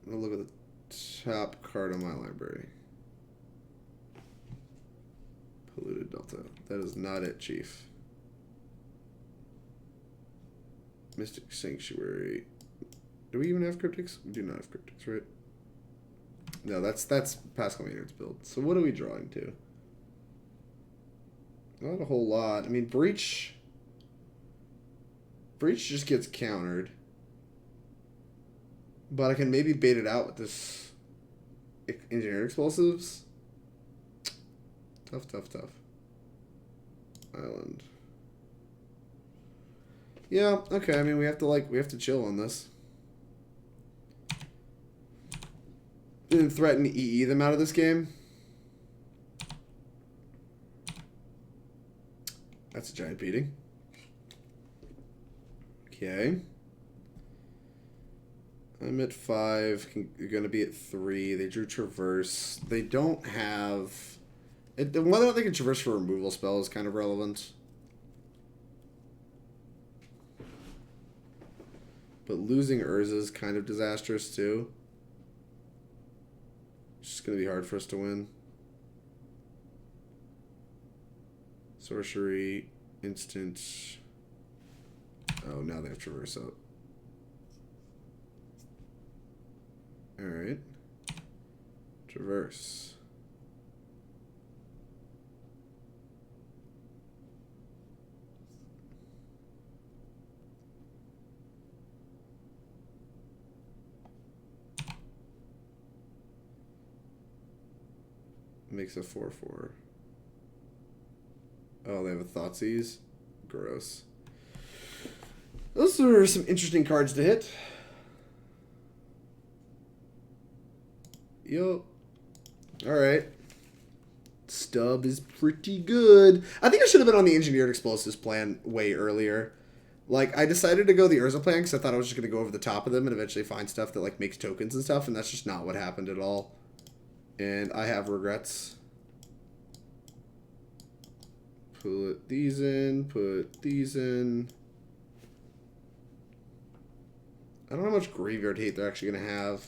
[SPEAKER 1] I'm gonna look at the top card on my library. Polluted Delta. That is not it, Chief. Mystic Sanctuary. Do we even have cryptics? We do not have cryptics, right? No, that's Pascal Maynard's build. So what are we drawing to? Not a whole lot. I mean, Breach just gets countered. But I can maybe bait it out with this Engineered Explosives. Tough. Island. Yeah, okay, I mean we have to chill on this. Didn't threaten to EE them out of this game. That's a giant beating. Okay. I'm at 5. You're going to be at 3. They drew Traverse. They don't have... whether or not they can Traverse for a removal spell is kind of relevant. But losing Urza is kind of disastrous too. It's just going to be hard for us to win. Sorcery. Instant. Oh, now they have Traverse out. Alright. Traverse. Makes a 4/4. Oh, they have a Thoughtseize? Gross. Those are some interesting cards to hit. Yo. Alright. Stub is pretty good. I think I should have been on the Engineered Explosives plan way earlier. Like, I decided to go the Urza plan because I thought I was just going to go over the top of them and eventually find stuff that, like, makes tokens and stuff, and that's just not what happened at all. And I have regrets. Put these in, put these in. I don't know how much graveyard hate they're actually going to have,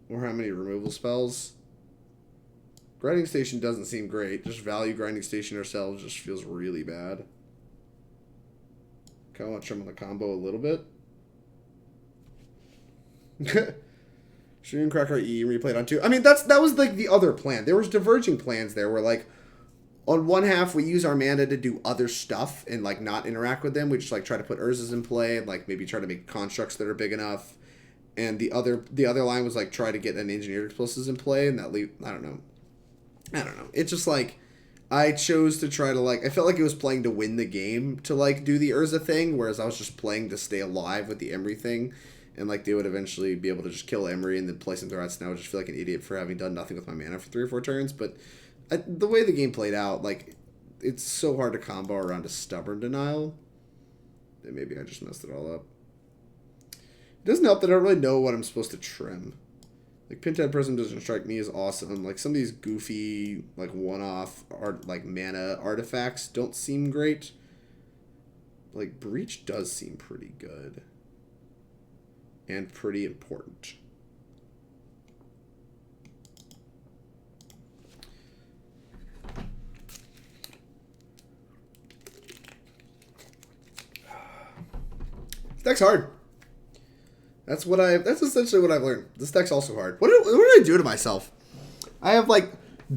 [SPEAKER 1] or how many removal spells. Grinding Station doesn't seem great. Just value Grinding Station ourselves just feels really bad. Kind of want to trim on the combo a little bit. Shooting Cracker E replayed on 2. I mean, that was like the other plan. There was diverging plans there where, like, on one half we use our mana to do other stuff and, like, not interact with them. We just, like, try to put Urzas in play and, like, maybe try to make constructs that are big enough. And the other line was, like, try to get an Engineered Explosives in play, and that I don't know. It's just, like, I chose to try to, like, I felt like it was playing to win the game to, like, do the Urza thing, whereas I was just playing to stay alive with the Emry thing. And, like, they would eventually be able to just kill Emry and then play some threats, and I would just feel like an idiot for having done nothing with my mana for 3 or 4 turns. But the way the game played out, like, it's so hard to combo around a Stubborn Denial that maybe I just messed it all up. It doesn't help that I don't really know what I'm supposed to trim. Like, Pentad Prism doesn't strike me as awesome. Like, some of these goofy, like, one-off like mana artifacts don't seem great. Like, Breach does seem pretty good. And pretty important. This deck's hard. That's essentially what I've learned. This deck's also hard. What did I do to myself? I have, like,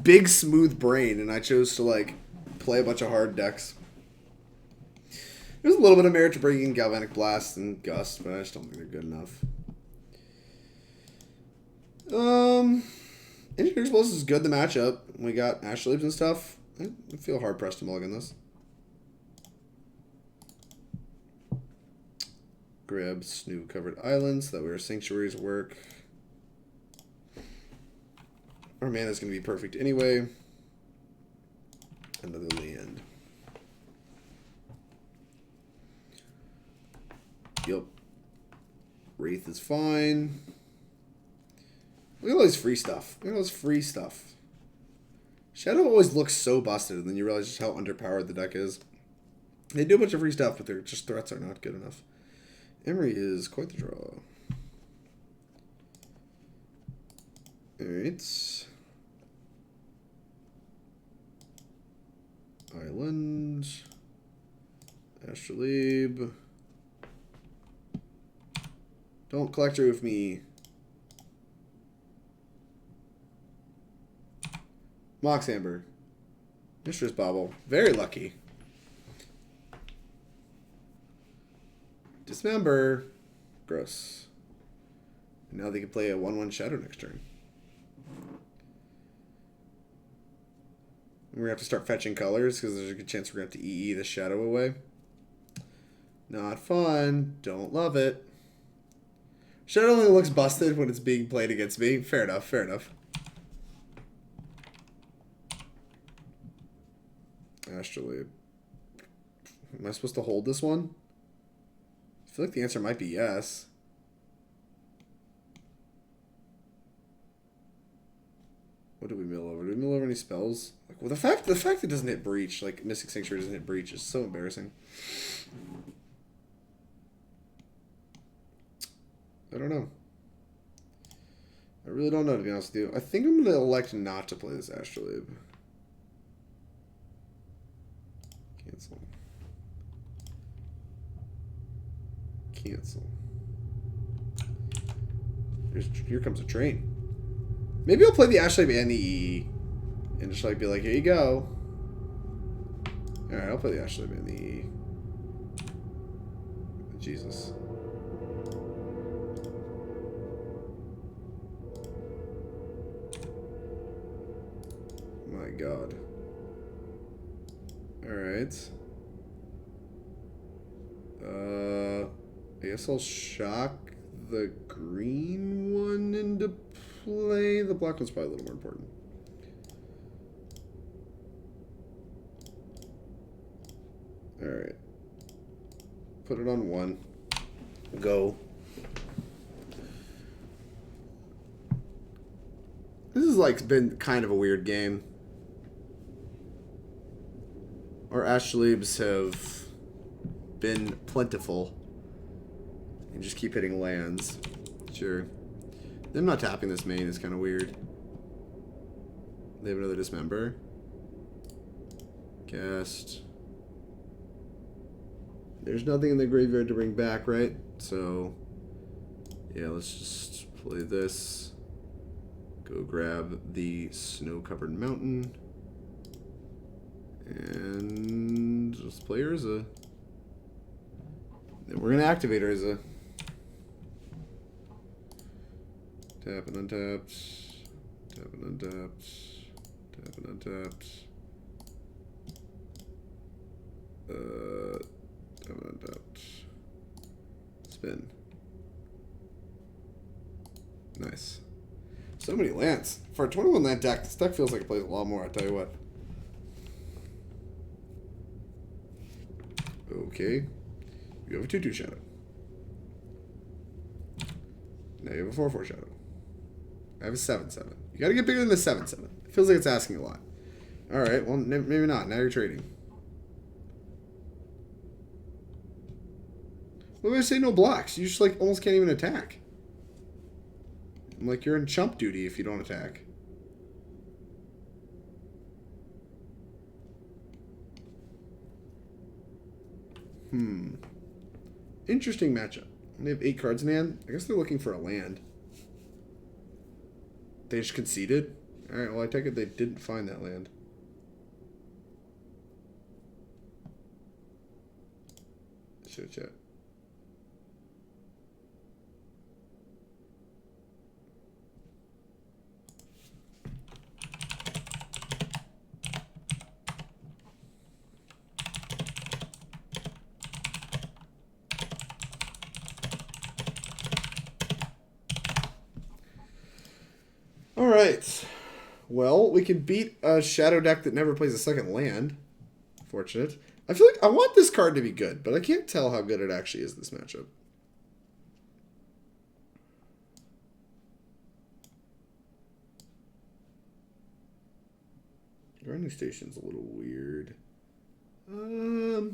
[SPEAKER 1] big smooth brain, and I chose to, like, play a bunch of hard decks. There's a little bit of merit to bringing Galvanic Blast and Gust, but I just don't think they're good enough. Engineered Explosives is good, the matchup. We got Astrolabes and stuff. I feel hard-pressed to mulligan this. Grab Snoo-covered islands. That way our sanctuaries work. Our mana is going to be perfect anyway. Another land. Yep. Wraith is fine. Look at all this free stuff. Look at all this free stuff. Shadow always looks so busted, and then you realize just how underpowered the deck is. They do a bunch of free stuff, but their just threats are not good enough. Emry is quite the draw. Alright. Island. Astrolabe. Don't collect her with me. Mox Amber. Mishra's Bauble. Very lucky. Dismember. Gross. And now they can play a 1/1 Shadow next turn. We're going to have to start fetching colors because there's a good chance we're going to have to EE the Shadow away. Not fun. Don't love it. Shadow only looks busted when it's being played against me. Fair enough, fair enough. Astrolabe. Am I supposed to hold this one? I feel like the answer might be yes. What do we mill over? Do we mill over any spells? Like, well, the fact it doesn't hit Breach, like Mystic Sanctuary doesn't hit Breach, is so embarrassing. I don't know. I really don't know, to be honest with you. I think I'm going to elect not to play this Astrolabe. Cancel. Cancel. Here comes a train. Maybe I'll play the Astrolabe and the E. And just like be like, here you go. Alright, I'll play the Astrolabe and the E. Jesus. My God. Alright. I guess I'll shock the green one into play the black one's probably a little more important. Alright. Put it on 1. Go. This has like been kind of a weird game. Our Astrolabes have been plentiful. And just keep hitting lands. Sure. Them not tapping this main is kind of weird. They have another Dismember. Cast. There's nothing in the graveyard to bring back, right? So, yeah, let's just play this. Go grab the snow-covered mountain. And just play Urza. Then we're going to activate Urza. Tap and untapped. Tap and untapped. Tap and untapped. Tap and untapped. Spin. Nice. So many lands. For a 21 land deck, this deck feels like it plays a lot more, I tell you what. Okay. You have a 2/2 shadow. Now you have a 4/4 shadow. I have a 7/7. You gotta get bigger than the 7/7. It feels like it's asking a lot. Alright, well, maybe not. Now you're trading. What if I say no blocks? You just, like, almost can't even attack. I'm like, you're in chump duty if you don't attack. Interesting matchup. They have 8 cards in hand. I guess they're looking for a land. They just conceded? Alright, well, I take it they didn't find that land. Should chat. Alright. Well, we can beat a shadow deck that never plays a second land. Fortunate. I feel like I want this card to be good, but I can't tell how good it actually is this matchup. Grinding Station's a little weird. I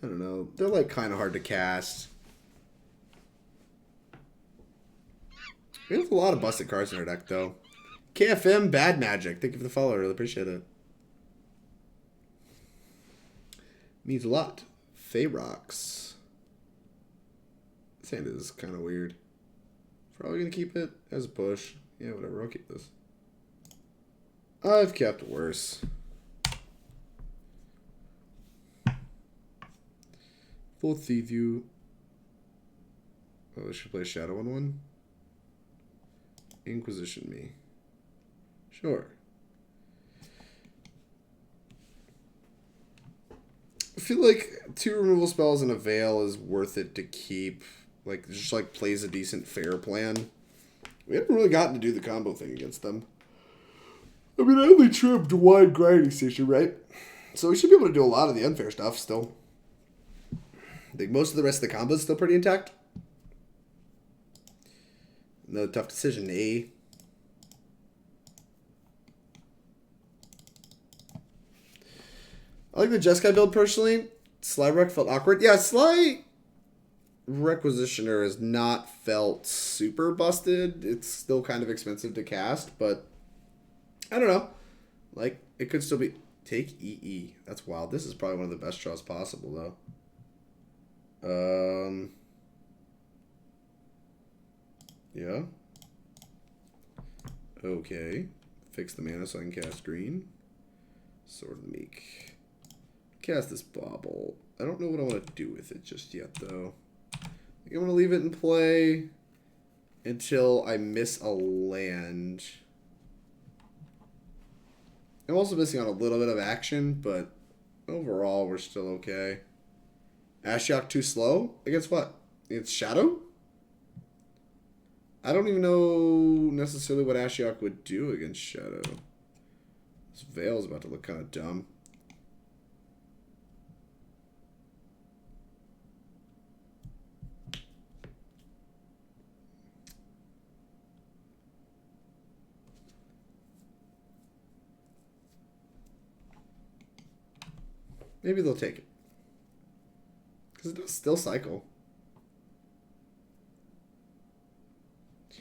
[SPEAKER 1] don't know. They're like kind of hard to cast. We have a lot of busted cards in our deck, though. KFM, Bad Magic. Thank you for the follow. I really appreciate it. Means a lot. Ferox. This hand is kind of weird. Probably going to keep it as a push. Yeah, whatever. I'll keep this. I've kept worse. Full Thief View. Oh, I should play Shadow on one. Inquisition me. Sure. I feel like 2 removal spells and a Veil is worth it to keep. Like, just like plays a decent fair plan. We haven't really gotten to do the combo thing against them. I mean, I only trimmed one Grinding Station, right? So we should be able to do a lot of the unfair stuff still. I think most of the rest of the combo is still pretty intact. Another tough decision, eh? I like the Jeskai build personally. Sly Rec felt awkward. Yeah, Sly Requisitioner has not felt super busted. It's still kind of expensive to cast, but I don't know. Like, it could still be... Take EE. That's wild. This is probably one of the best draws possible, though. Yeah. Okay. Fix the mana so I can cast green. Sword of the Meek. Cast this Bauble. I don't know what I want to do with it just yet, though. I think I'm going to leave it in play until I miss a land. I'm also missing on a little bit of action, but overall we're still okay. Ashiok too slow? Against what? Against Shadow? I don't even know necessarily what Ashiok would do against Shadow. This Veil's about to look kind of dumb. Maybe they'll take it. Because it does still cycle. I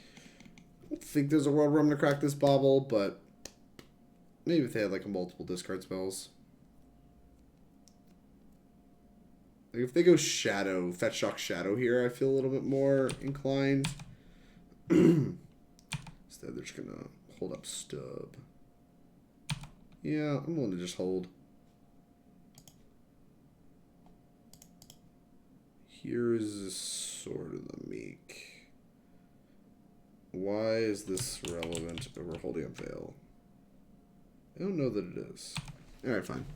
[SPEAKER 1] don't think there's a world where I'm going to crack this Bauble, but maybe if they had like a multiple discard spells. Like if they go Shadow, Fetch Shock Shadow here, I feel a little bit more inclined. Instead, they're just going to hold up Stub. Yeah, I'm willing to just hold. Here's Sword of the Meek. Why is this relevant over holding up Veil? I don't know that it is. Alright, fine.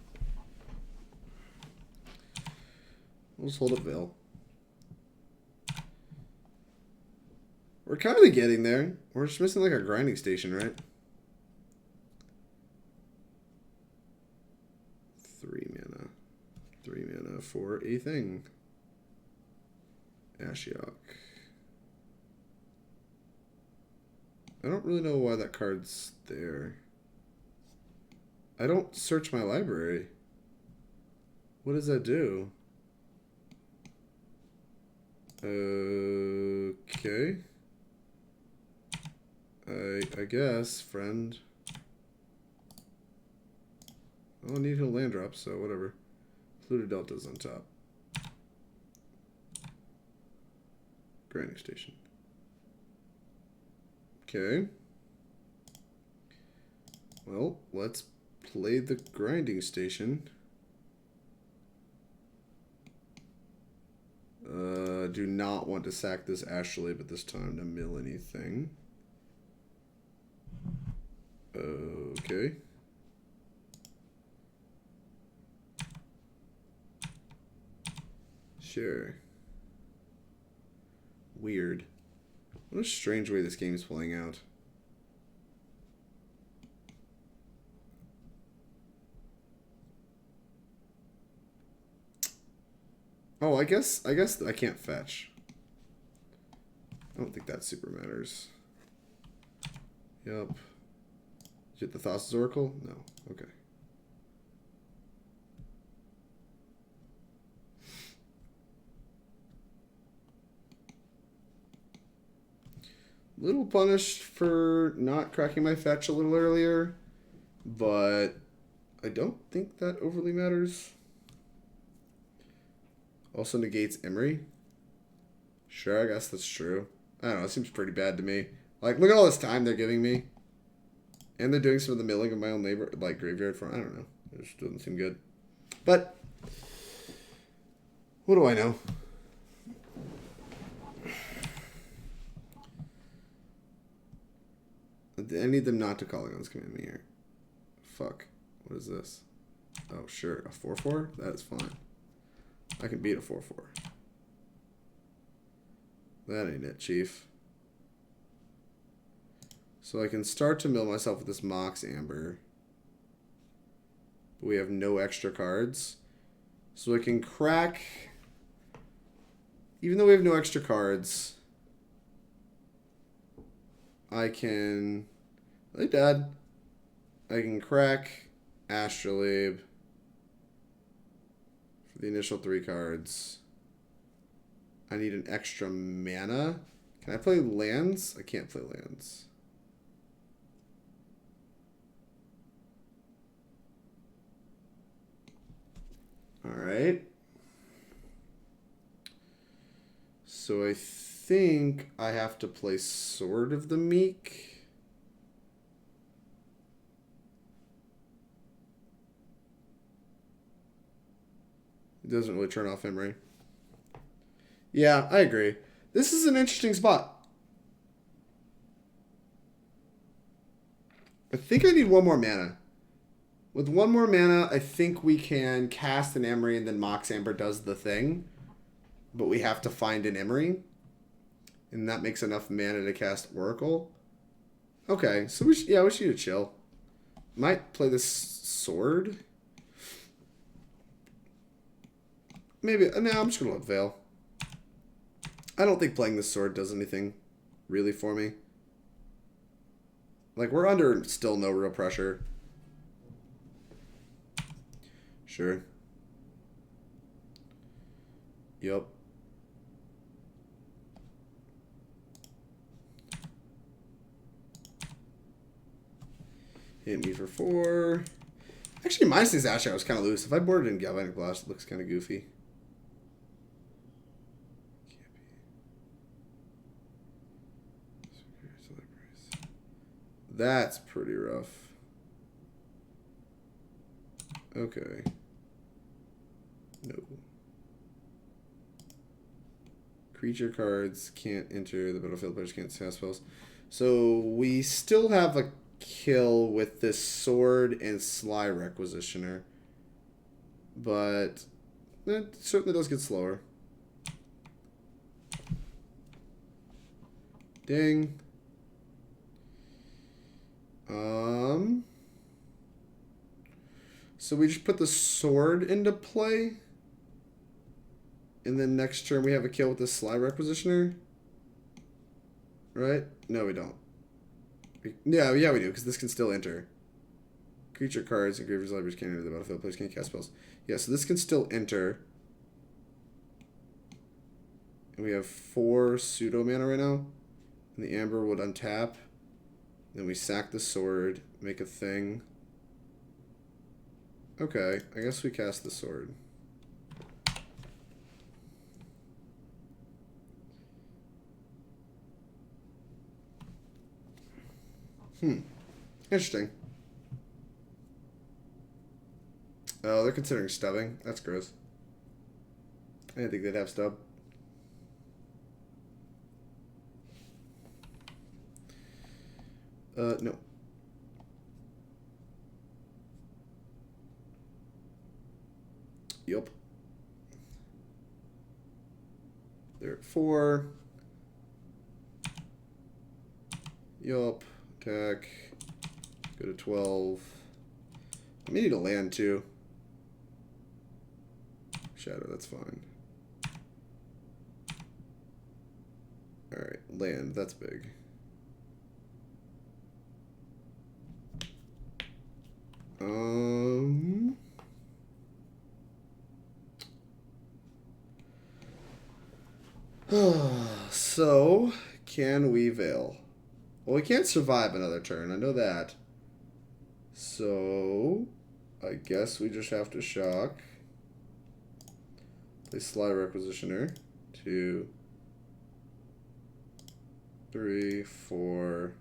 [SPEAKER 1] We'll just hold up Veil. We're kind of getting there. We're just missing like a grinding station, right? 3 mana. 3 mana for a thing. Ashiok. I don't really know why that card's there. I don't search my library. What does that do? Okay. I guess, friend. I don't need no land drops, so whatever. Polluted Delta's on top. Grinding station. Okay. Well, let's play the grinding station. Do not want to sack this Astrolabe at this time to mill anything. Okay. Sure. Weird. What a strange way this game's playing out. Oh, I guess I can't fetch. I don't think that super matters. Yep. Is it the Thassa's Oracle? No. Okay. Little punished for not cracking my fetch a little earlier, but I don't think that overly matters. Also negates Emry. Sure, I guess that's true. I don't know, it seems pretty bad to me. Like, look at all this time they're giving me. And they're doing some of the milling of my own neighbor, like, graveyard for, I don't know. It just doesn't seem good. But, what do I know? I need them not to call guns command me here. Fuck. What is this? Oh, sure. A 4/4? That is fine. I can beat a 4/4. That ain't it, Chief. So I can start to mill myself with this Mox Amber. But we have no extra cards. So I can crack... Even though we have no extra cards... I can... Hey, Dad. I can crack Astrolabe for the initial 3 cards. I need an extra mana. Can I play lands? I can't play lands. Alright. So I think I have to play Sword of the Meek. It doesn't really turn off Emry. Yeah, I agree. This is an interesting spot. I think I need 1 more mana. With 1 more mana, I think we can cast an Emry and then Mox Amber does the thing. But we have to find an Emry. And that makes enough mana to cast Oracle. Okay, so we should chill. Might play this sword. Maybe, no, I'm just going to let Veil. I don't think playing this sword does anything really for me. Like, we're under still no real pressure. Sure. Yup. Hit me for 4. Actually, my Misty's Ashiok was kind of loose. If I boarded in Galvanic Blast, it looks kind of goofy. That's pretty rough. Okay. No. Creature cards can't enter the battlefield. Players can't cast spells. So we still have a kill with this sword and Sly Requisitioner. But it certainly does get slower. Ding. So we just put the sword into play. And then next turn we have a kill with the Sly Requisitioner. Right? No, we don't. Yeah, we do, because this can still enter. Creature cards and Graveyard's Libraries can't enter the battlefield. Players can't cast spells. Yeah, so this can still enter. And we have 4 pseudo mana right now. And the Amber would untap. Then we sack the sword, make a thing. Okay, I guess we cast the sword. Interesting. Oh, they're considering stubbing. That's gross. I didn't think they'd have stub. No. Yup. They're at 4. Yup. Attack. Go to 12. I may need a land too. Shadow, that's fine. Alright, land, that's big. So, can we Veil? Well, we can't survive another turn, I know that. So, I guess we just have to shock. Play Sly Requisitioner. 2, 3, 4,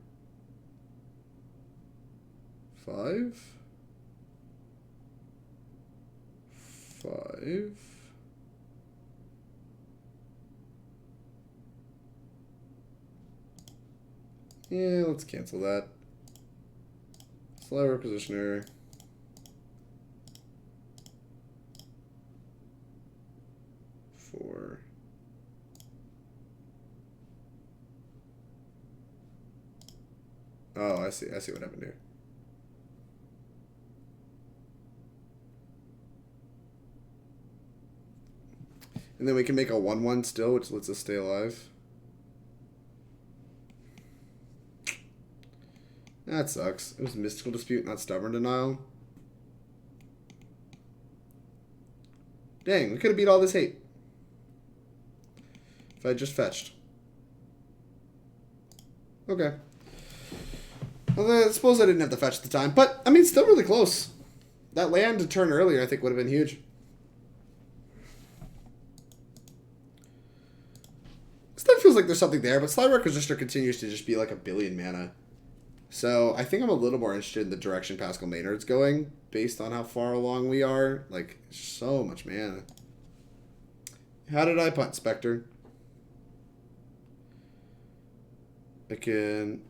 [SPEAKER 1] 5. 5. Yeah, let's cancel that. Sly Requisitioner. 4. Oh, I see what happened here. And then we can make a 1/1 still, which lets us stay alive. That sucks. It was Mystical Dispute, not Stubborn Denial. Dang, we could have beat all this hate. If I just fetched. Okay. Well, I suppose I didn't have to fetch at the time. But, I mean, still really close. That land to turn earlier, I think, would have been huge. Still feels like there's something there, but Sly Requisitioner continues to just be like a billion mana. So, I think I'm a little more interested in the direction Pascal Maynard's going, based on how far along we are. Like, so much mana. How did I punt, Spectre? I can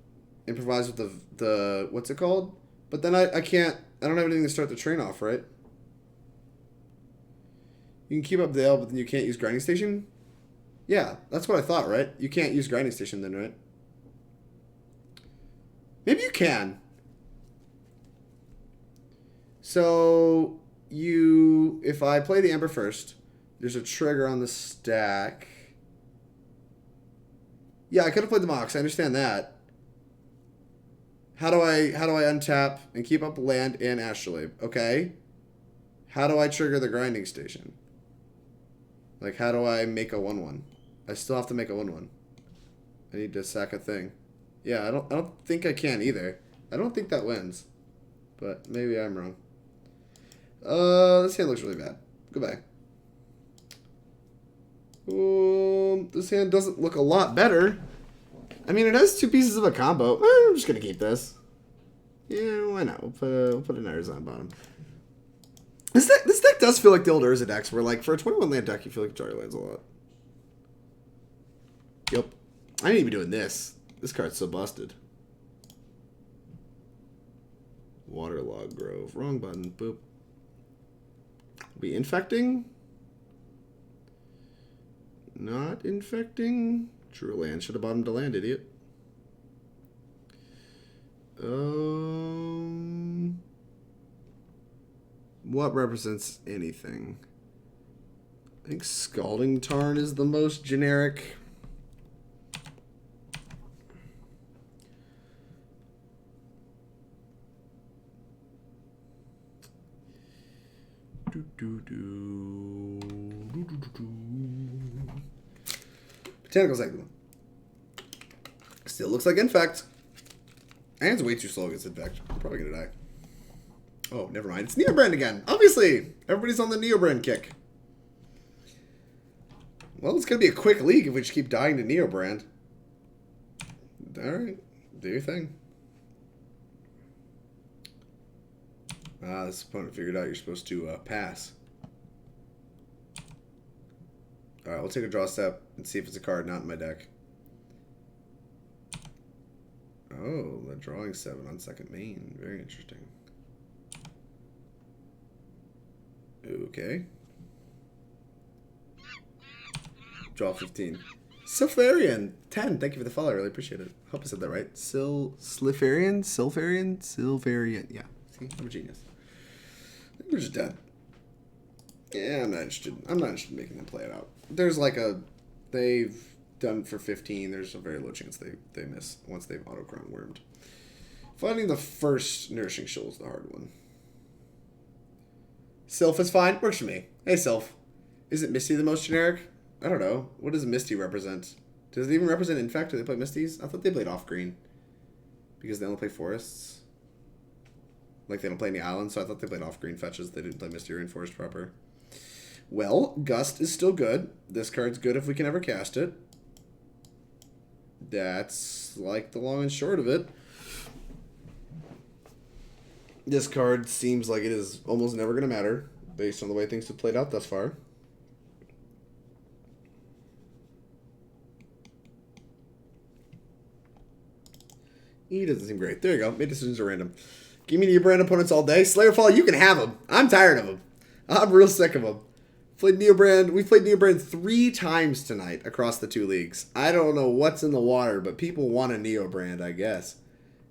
[SPEAKER 1] improvise with the what's it called? But then I don't have anything to start the train off, right? You can keep up Dale, but then you can't use Grinding Station? Yeah, that's what I thought, right? You can't use Grinding Station then, right? Maybe you can. So, if I play the Amber first, there's a trigger on the stack. Yeah, I could have played the Mox. I understand that. How do I untap and keep up land and Astrolabe? Okay. How do I trigger the Grinding Station? Like, how do I make a 1/1? I still have to make a 1/1. I need to sack a thing. Yeah, I don't think I can either. I don't think that wins. But maybe I'm wrong. This hand looks really bad. Goodbye. This hand doesn't look a lot better. I mean, it has 2 pieces of a combo. I'm just gonna keep this. Yeah, why not? We'll put an Urza on bottom. This deck does feel like the old Urza decks, where like for a 21 land deck, you feel like you draw your lands a lot. Yep. I need to be doing this. This card's so busted. Waterlog Grove. Wrong button. Boop. Be infecting? Not infecting? Drew a land. Should have bottomed a land, idiot. What represents anything? I think Scalding Tarn is the most generic. Botanical Cyclone. Still looks like Infect. And it's way too slow against Infect. I'm probably going to die. Oh, never mind. It's Neobrand again. Obviously. Everybody's on the Neobrand kick. Well, it's going to be a quick league if we just keep dying to Neobrand. Alright. Do your thing. This opponent figured out you're supposed to pass. Alright, we'll take a draw step and see if it's a card not in my deck. Oh, the drawing 7 on second main. Very interesting. Okay. Draw 15. Sylpharian 10. Thank you for the follow. I really appreciate it. Hope I said that right. Sylpharian? Yeah. See, I'm a genius. I think we're just dead. Yeah, I'm not interested. I'm not interested in making them play it out. There's like they've done for 15. There's a very low chance they miss once they've auto-crown wormed. Finding the first Nourishing Shoal is the hard one. Sylph is fine. Works for me. Hey, Sylph. Isn't Misty the most generic? I don't know. What does Misty represent? Does it even represent Infect? Do they play Misties? I thought they played off-green. Because they only play forests. Like, they don't play any islands, so I thought they played off-green fetches. They didn't play Misty Rainforest proper. Well, Gust is still good. This card's good if we can ever cast it. That's, like, the long and short of it. This card seems like it is almost never going to matter, based on the way things have played out thus far. He doesn't seem great. There you go. Made decisions are random. Give me your brand opponents all day. Slayerfall, you can have them. I'm tired of them. I'm real sick of them. We've played Neobrand 3 times tonight across the 2 leagues. I don't know what's in the water, but people want a Neobrand, I guess.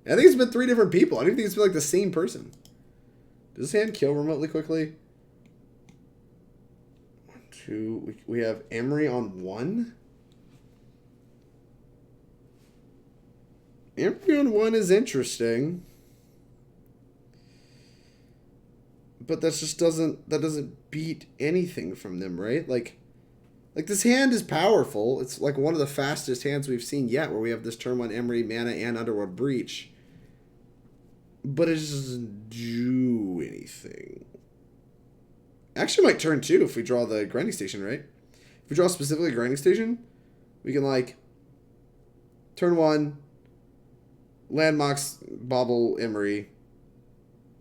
[SPEAKER 1] I think it's been 3 different people. I don't even think it's been like the same person. Does this hand kill remotely quickly? 1, 2. We have Emry on 1. Emry on 1 is interesting. But that just doesn't beat anything from them, right? Like this hand is powerful. It's like one of the fastest hands we've seen yet, where we have this turn 1 Emry, mana, and Underworld Breach. But it just doesn't do anything. Actually might turn 2 if we draw the Grinding Station, right? If we draw specifically a Grinding Station, we can like turn 1, land Mox, Bauble, Emry.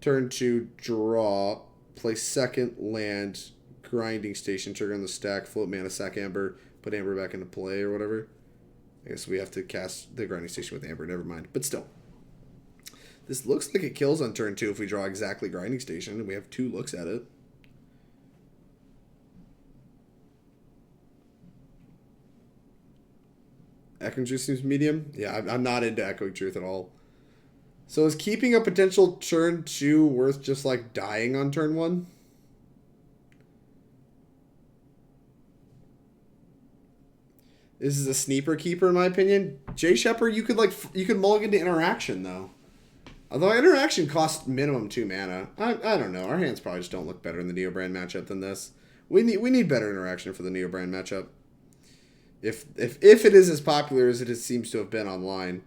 [SPEAKER 1] Turn 2, draw, play second land, Grinding Station, trigger on the stack, float mana, sack Amber, put Amber back into play or whatever. I guess we have to cast the Grinding Station with Amber, never mind. But still. This looks like it kills on turn 2 if we draw exactly Grinding Station, and we have 2 looks at it. Echoing Truth seems medium. Yeah, I'm not into Echoing Truth at all. So is keeping a potential turn 2 worth just like dying on turn 1? This is a sneaker keeper in my opinion. Jay Shepard, you could mulligan to interaction though. Although interaction costs minimum 2 mana. I don't know. Our hands probably just don't look better in the Neobrand matchup than this. We need better interaction for the Neobrand matchup. If it is as popular as it seems to have been online.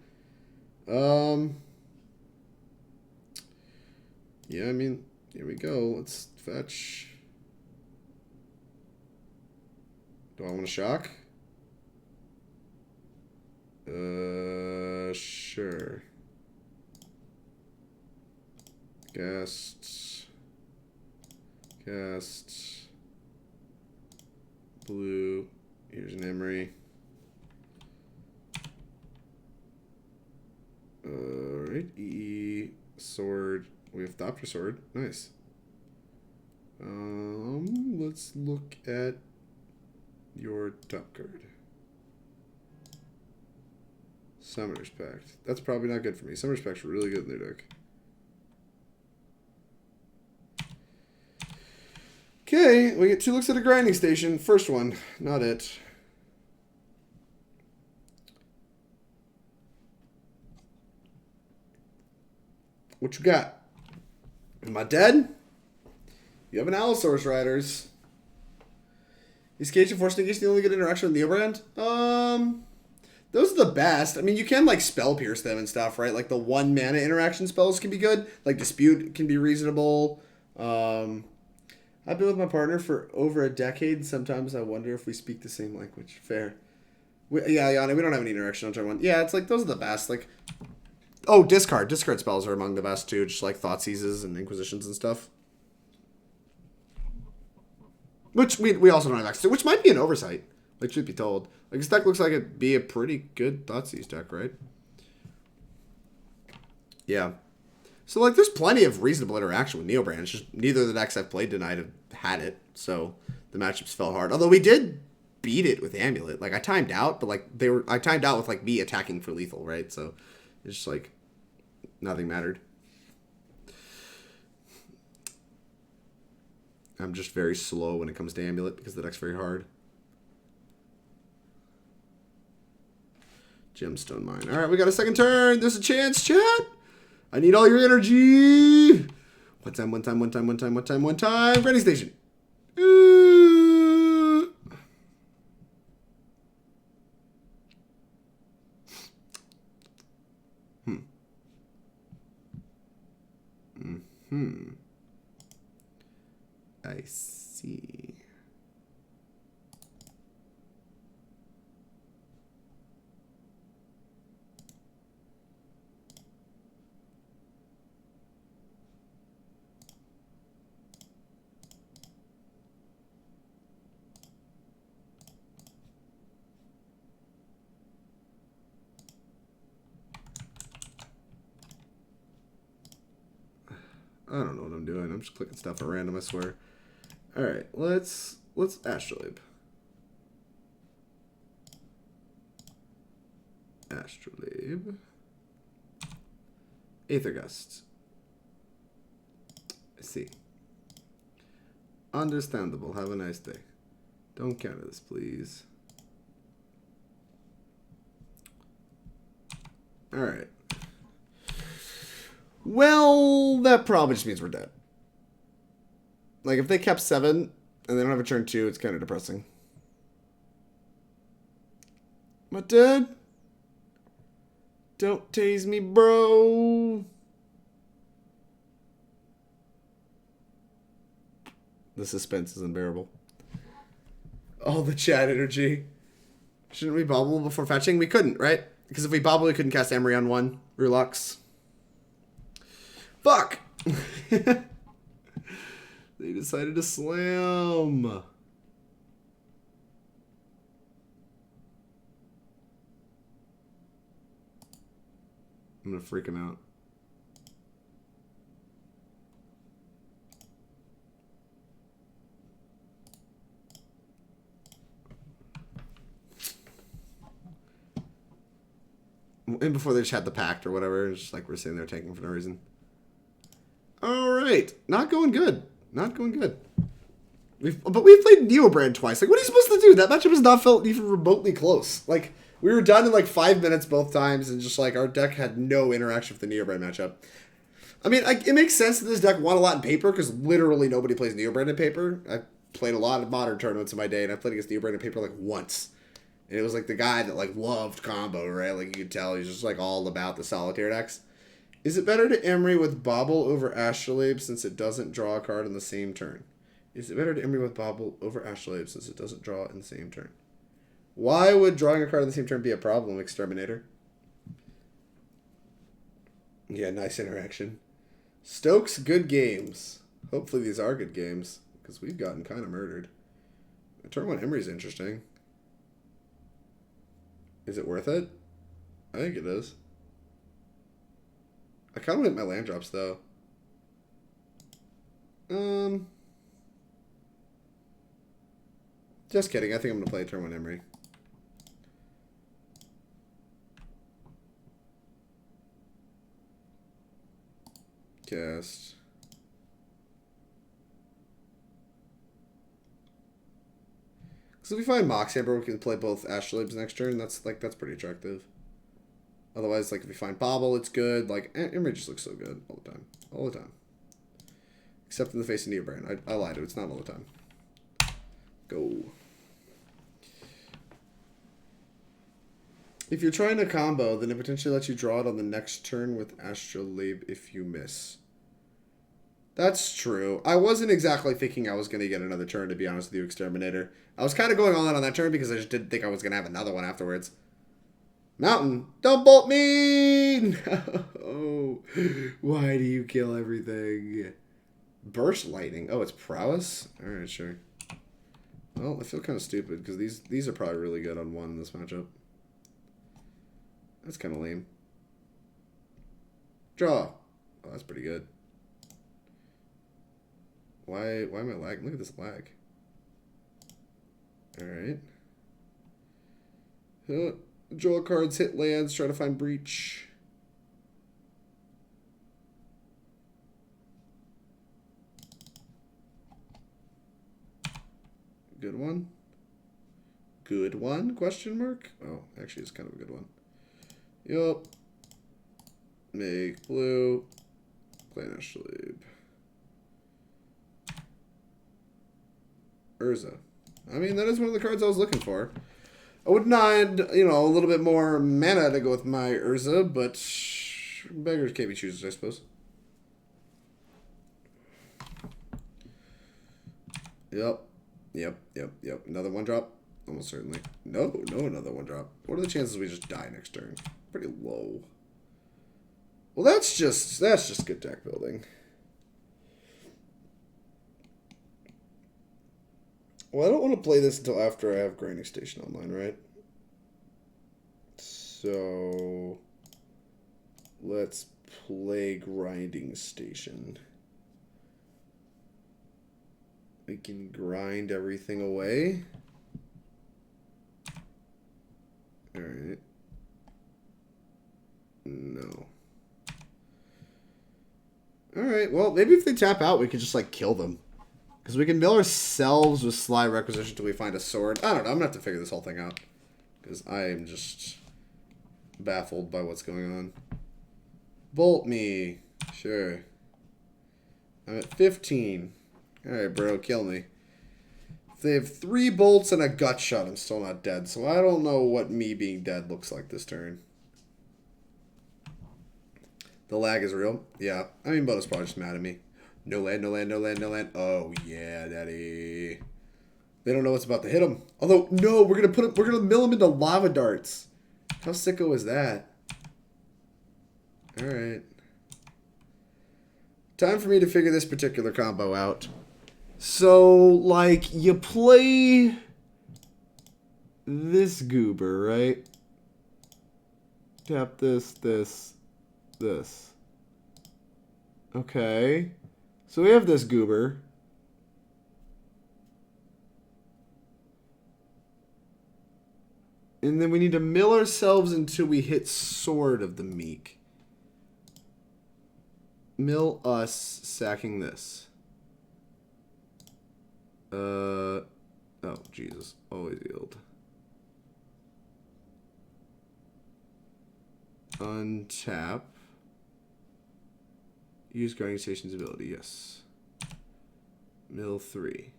[SPEAKER 1] Yeah, I mean, here we go. Let's fetch. Do I want to shock? Sure. Gust. Blue. Here's an Emry. Alright, sword. We have Thopter sword. Nice. Let's look at your top card. Summoner's Pact. That's probably not good for me. Summoner's Pact's really good in their deck. Okay, we get 2 looks at a grinding station. First one, not it. What you got? Am I dead? You have an Allosaurus Riders. Is Cage and Force Negation the only good interaction with Neobrand? Those are the best. I mean, you can, like, Spell Pierce them and stuff, right? Like, the 1 mana interaction spells can be good. Like, Dispute can be reasonable. I've been with my partner for over a decade. Sometimes I wonder if we speak the same language. Fair. Yeah, Yanni, we don't have any interaction on turn 1. Yeah, it's like, those are the best. Like, oh, discard. Discard spells are among the best, too. Just, like, Thought Seizes and Inquisitions and stuff. Which we also don't have access to, which might be an oversight. Like, truth be told. Like, this deck looks like it'd be a pretty good Thoughtseize deck, right? Yeah. So, like, there's plenty of reasonable interaction with Neobrand. It's just neither of the decks I've played tonight have had it. So, the matchups felt hard. Although we did beat it with Amulet. Like, I timed out, but, like, I timed out with, like, me attacking for lethal, right? So, it's just, like, nothing mattered. I'm just very slow when it comes to Amulet because the deck's very hard. Gemstone Mine. All right, we got a second turn. There's a chance, chat. I need all your energy. One time. Ready station. I see. I don't know what I'm doing. I'm just clicking stuff at random, I swear. All right, let's Astrolabe. Aether Gust. I see. Understandable. Have a nice day. Don't counter this, please. All right. Well, that probably just means we're dead. Like, if they kept 7 and they don't have a turn 2, it's kind of depressing. Am I dead? Don't tase me, bro. The suspense is unbearable. All the chat energy. Shouldn't we bauble before fetching? We couldn't, right? Because if we bauble, we couldn't cast Emry on 1. Rulux. Fuck! They decided to slam. I'm gonna freak him out. and before they just had the pact or whatever. It's just like we're sitting there tanking for no reason. Alright. Not going good. Not going good. But we've played Neobrand twice. Like, what are you supposed to do? That matchup has not felt even remotely close. Like, we were done in like 5 minutes both times, and just like our deck had no interaction with the Neobrand matchup. I mean, it makes sense that this deck won a lot in paper, because literally nobody plays Neobrand in paper. I played a lot of modern tournaments in my day, and I played against Neobrand in paper like once. And it was like the guy that like loved combo, right? Like you could tell he's just like all about the solitaire decks. Is it better to Emry with Bauble over Astrolabe since it doesn't draw a card in the same turn? Is it better to Emry with Bauble over Ashiok since it doesn't draw in the same turn? Why would drawing a card in the same turn be a problem, Exterminator? Yeah, nice interaction. Stokes, good games. Hopefully these are good games, because we've gotten kind of murdered. Turn 1 Emry's interesting. Is it worth it? I think it is. I kind of want my land drops, though. Just kidding. I think I'm going to play turn 1 Emry. Cast. So if we find Mox Amber, we can play both Astrolabes next turn. That's pretty attractive. Otherwise, like if we find Bauble, it's good. Like Emry just looks so good all the time. All the time. Except in the face of Neobrand. I lied to it. It's not all the time. Go. If you're trying to combo, then it potentially lets you draw it on the next turn with Astrolabe if you miss. That's true. I wasn't exactly thinking I was going to get another turn, to be honest with you, Exterminator. I was kind of going all in on that turn because I just didn't think I was going to have another one afterwards. Mountain, don't bolt me! No! Why do you kill everything? Burst Lightning. Oh, it's prowess? Alright, sure. Well, I feel kind of stupid because these are probably really good on 1 in this matchup. That's kind of lame. Draw. Oh, that's pretty good. Why am I lagging? Look at this lag. Alright. Draw cards, hit lands, try to find breach. Good one. Good one? Question mark? Oh, actually, it's kind of a good one. Yup. Make blue. Play an Astrolabe. Urza. I mean, that is one of the cards I was looking for. I wouldn't mind, you know, a little bit more mana to go with my Urza, but beggars can't be choosers, I suppose. Yep. Another 1-drop? Almost certainly. No, another 1-drop. What are the chances we just die next turn? Pretty low. Well, that's just good deck building. Well, I don't want to play this until after I have Grinding Station online, right? So let's play Grinding Station. We can grind everything away. Alright. No. Alright, well, maybe if they tap out, we could just, like, kill them. Because we can mill ourselves with Sly Requisition until we find a sword. I don't know. I'm going to have to figure this whole thing out. Because I am just baffled by what's going on. Bolt me. Sure. I'm at 15. Alright, bro. Kill me. If they have 3 bolts and a gut shot, I'm still not dead. So I don't know what me being dead looks like this turn. The lag is real. Yeah. I mean, Boto's probably just mad at me. No land. Oh, yeah, daddy. They don't know what's about to hit them. Although, no, we're gonna mill them into lava darts. How sicko is that? Alright. Time for me to figure this particular combo out. So, like, you play this goober, right? Tap this. Okay. So we have this goober. And then we need to mill ourselves until we hit Sword of the Meek. Mill us, sacking this. Oh, Jesus. Always yield. Untap. Use Guardian Station's ability, yes. Mill 3.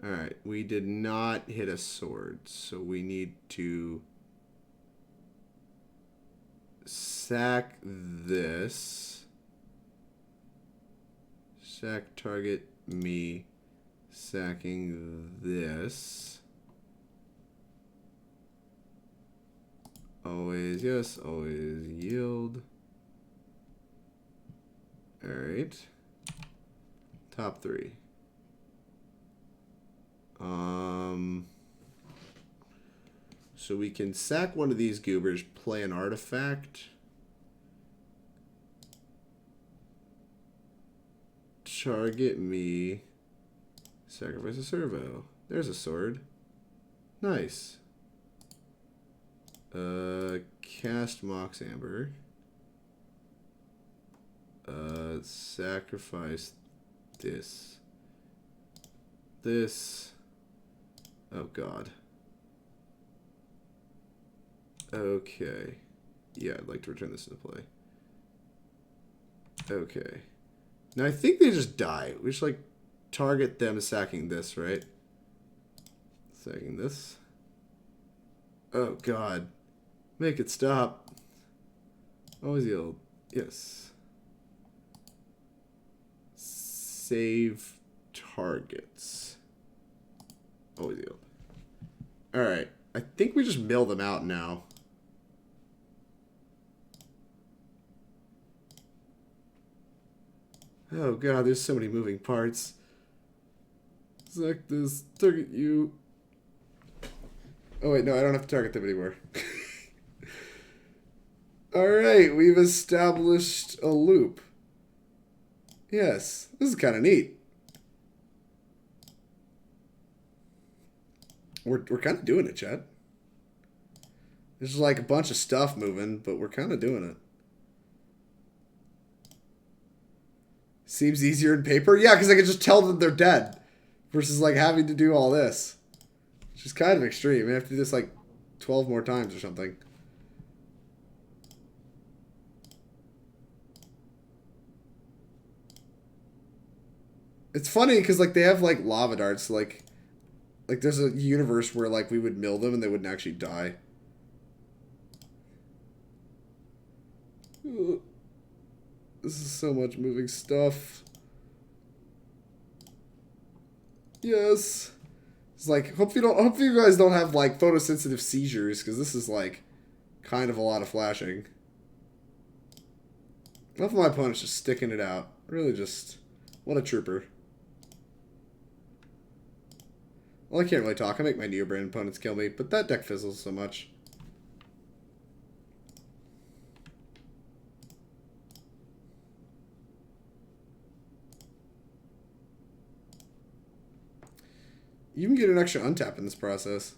[SPEAKER 1] Alright, we did not hit a sword, so we need to sack this. Sack target me. Sacking this. Always yes, always yield. Alright. Top 3. So we can sack one of these goobers, play an artifact. Target me. Sacrifice a servo. There's a sword. Nice. Cast Mox Amber. Sacrifice this. This. Oh, God. Okay. Yeah, I'd like to return this into play. Okay. Now, I think they just die. We should, like, target them sacking this, right? Sacking this. Oh, God. Make it stop. Always yield. Yes. Save targets. Always yield. Alright. I think we just mill them out now. Oh God, there's so many moving parts. Sack this. Target you. Oh wait, no, I don't have to target them anymore. Alright, we've established a loop. Yes, this is kind of neat. We're kind of doing it, Chad. There's like a bunch of stuff moving, but we're kind of doing it. Seems easier in paper? Yeah, because I can just tell them they're dead. Versus like having to do all this. Which is kind of extreme. I have to do this like 12 more times or something. It's funny because like they have like lava darts. Like there's a universe where like we would mill them and they wouldn't actually die. This is so much moving stuff. Yes. It's like, hopefully you guys don't have like photosensitive seizures, because this is like kind of a lot of flashing. Enough of my opponent's just sticking it out. Really just, what a trooper. Well, I can't really talk. I make my Neobrand opponents kill me, but that deck fizzles so much. You can get an extra untap in this process.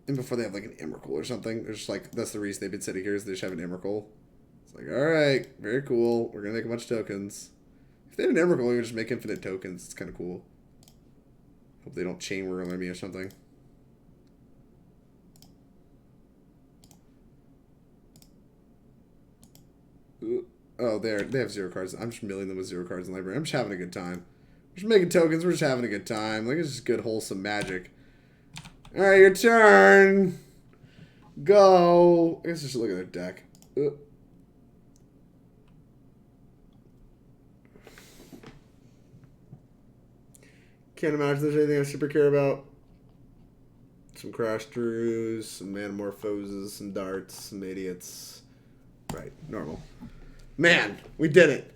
[SPEAKER 1] And before they have like an Emrakul or something, they're just like, that's the reason they've been sitting here, is they just have an Emrakul. It's like, alright, very cool. We're going to make a bunch of tokens. If they had an Emrakul, we would just make infinite tokens. It's kind of cool. Hope they don't chain whirl me or something. Oh, they have 0 cards. I'm just milling them with 0 cards in the library. I'm just having a good time. We're just making tokens. We're just having a good time. Like, it's just good, wholesome magic. Alright, your turn. Go. I guess I should look at their deck. Can't imagine there's anything I super care about. Some Crash Drews, some Manamorphoses, some Darts, some Idiots. Right, normal. Man, we did it.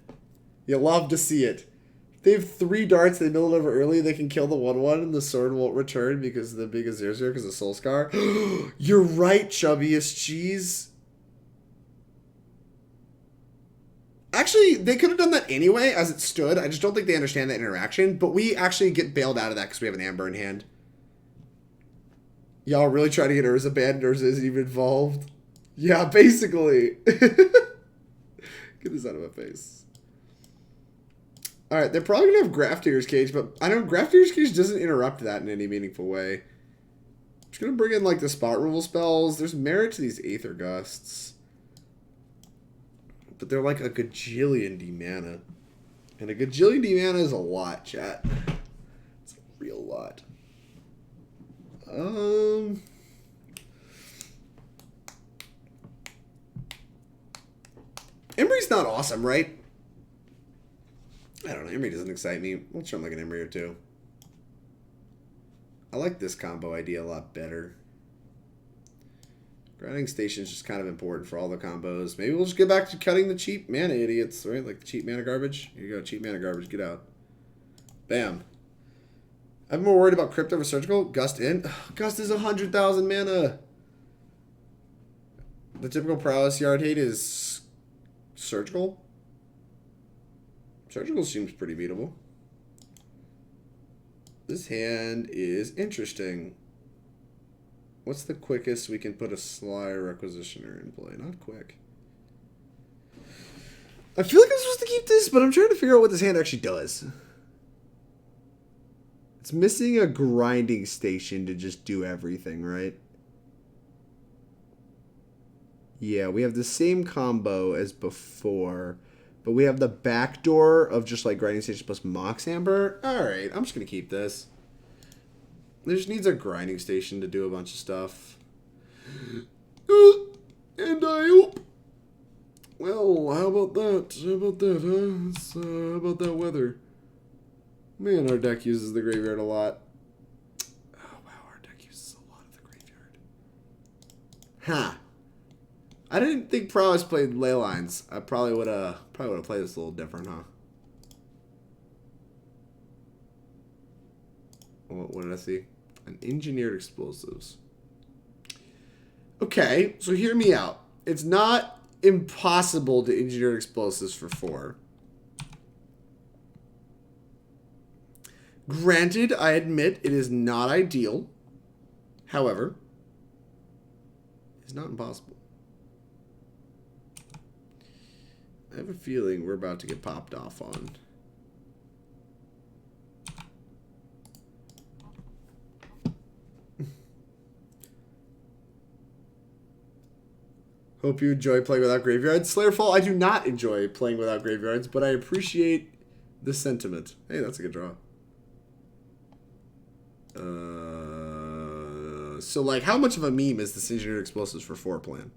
[SPEAKER 1] You love to see it. If they have 3 darts, they mill it over early, they can kill the 1/1 and the sword won't return because the big is 0/0 because of Soul Scar. You're right, chubbiest cheese. Actually, they could have done that anyway as it stood. I just don't think they understand that interaction. But we actually get bailed out of that because we have an Amber in hand. Y'all really try to get Urza banned. Urza isn't even involved. Yeah, basically. Get this out of my face. Alright, they're probably going to have Grafdigger's Cage, but I know Grafdigger's Cage doesn't interrupt that in any meaningful way. I'm just going to bring in, like, the spot removal spells. There's merit to these Aether Gusts. But they're like a gajillion D mana. And a gajillion D mana is a lot, chat. It's a real lot. Emry's not awesome, right? I don't know. Emry doesn't excite me. We'll try like an Emry or two. I like this combo idea a lot better. Grinding Station is just kind of important for all the combos. Maybe we'll just get back to cutting the cheap mana idiots, right? Like the cheap mana garbage. Here you go, cheap mana garbage. Get out. Bam. I'm more worried about Crypt over Surgical. Gust in. Ugh, Gust is 100,000 mana. The typical prowess yard hate is Surgical. Surgical seems pretty beatable. This hand is interesting. What's the quickest we can put a Sly Requisitioner in play? Not quick. I feel like I'm supposed to keep this, but I'm trying to figure out what this hand actually does. It's missing a grinding station to just do everything, right? Yeah, we have the same combo as before, but we have the backdoor of just like grinding station plus Mox Amber. Alright, I'm just going to keep this. It just needs a grinding station to do a bunch of stuff. And I hope. Well, how about that? How about that, huh? How about that weather? Man, our deck uses the graveyard a lot. Oh, wow, our deck uses a lot of the graveyard. Huh. I didn't think Prowess played ley lines. I probably would have played this a little different, huh? What did I see? An engineered explosives. Okay, so hear me out. It's not impossible to engineer explosives for 4. Granted, I admit it is not ideal. However, it's not impossible. I have a feeling we're about to get popped off on. Hope you enjoy playing without graveyards. Slayerfall, I do not enjoy playing without graveyards, but I appreciate the sentiment. Hey, that's a good draw. So, like, how much of a meme is this Engineered Explosives for 4 plan?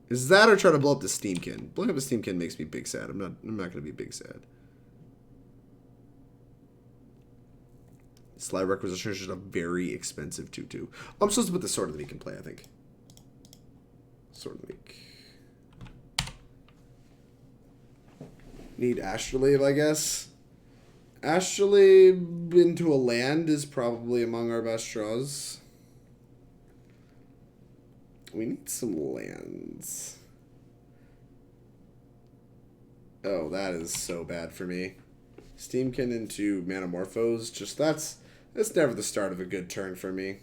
[SPEAKER 1] Is that or try to blow up the Steamkin? Blowing up a Steamkin makes me big sad. I'm not going to be big sad. Sly Requisitioner is just a very expensive 2/2. I'm supposed to put the Sword of the Meek in play, I think. Sword of the Meek. Need Astrolabe, I guess. Astrolabe into a land is probably among our best draws. We need some lands. Oh, that is so bad for me. Steamkin into Manamorphose. Just that's never the start of a good turn for me.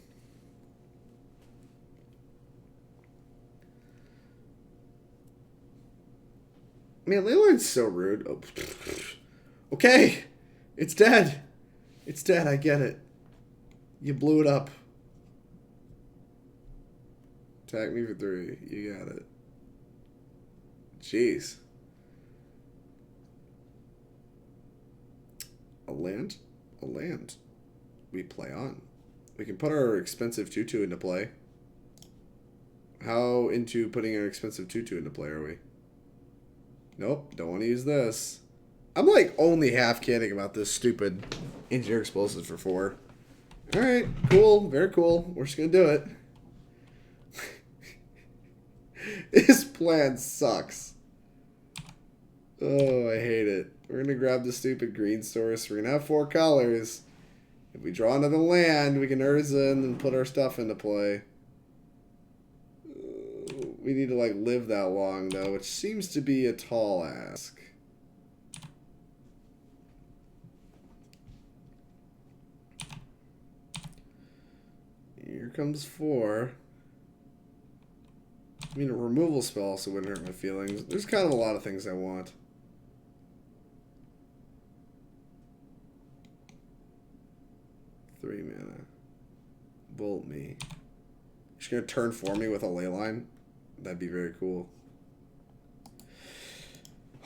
[SPEAKER 1] Man, Leyline's so rude. Oh. Okay. It's dead. It's dead. I get it. You blew it up. Attack me for 3. You got it. Jeez. A land? A land. We play on. We can put our expensive 2/2 into play. How into putting our expensive 2/2 into play are we? Nope, don't want to use this. I'm like only half kidding about this stupid engineer explosives for 4. Alright, cool, very cool. We're just gonna do it. This plan sucks. Oh, I hate it. We're gonna grab the stupid green source. We're gonna have 4 colors. If we draw another land, we can Urza and then put our stuff into play. Oh, We need to, like, live that long, though, which seems to be a tall ask. Here comes 4. I mean, a removal spell also wouldn't hurt my feelings. There's kind of a lot of things I want. Three mana. Bolt me. She's going to turn for me with a ley line. That'd be very cool.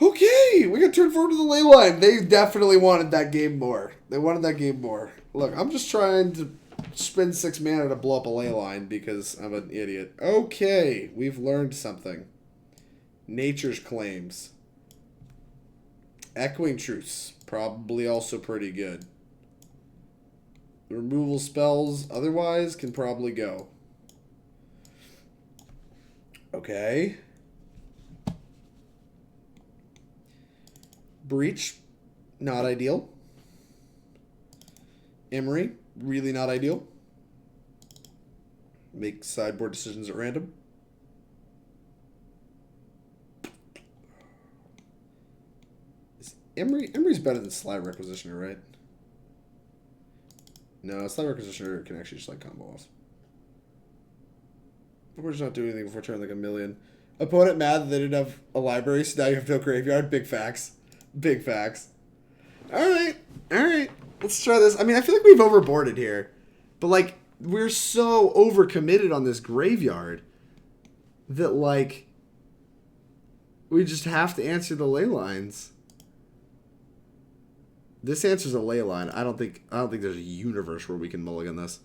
[SPEAKER 1] Okay, we got turned forward to the ley line. They definitely wanted that game more. They wanted that game more. Look, I'm just trying to spend 6 mana to blow up a ley line because I'm an idiot. Okay, we've learned something. Nature's Claims. Echoing Truce. Probably also pretty good. Removal spells otherwise can probably go. Okay. Breach. Not ideal. Emry. Really not ideal. Make sideboard decisions at random. Emry's better than Sly Requisitioner, right? No, Sly Requisitioner can actually just like combo us. But we're just not doing anything before turn like a million. Opponent mad that they didn't have a library, so now you have no graveyard. Big facts. Big facts. Alright. Alright. Let's try this. I mean, I feel like we've overboarded here. But, like, we're so overcommitted on this graveyard that, like, we just have to answer the ley lines. This answers a ley line. I don't think there's a universe where we can mulligan this.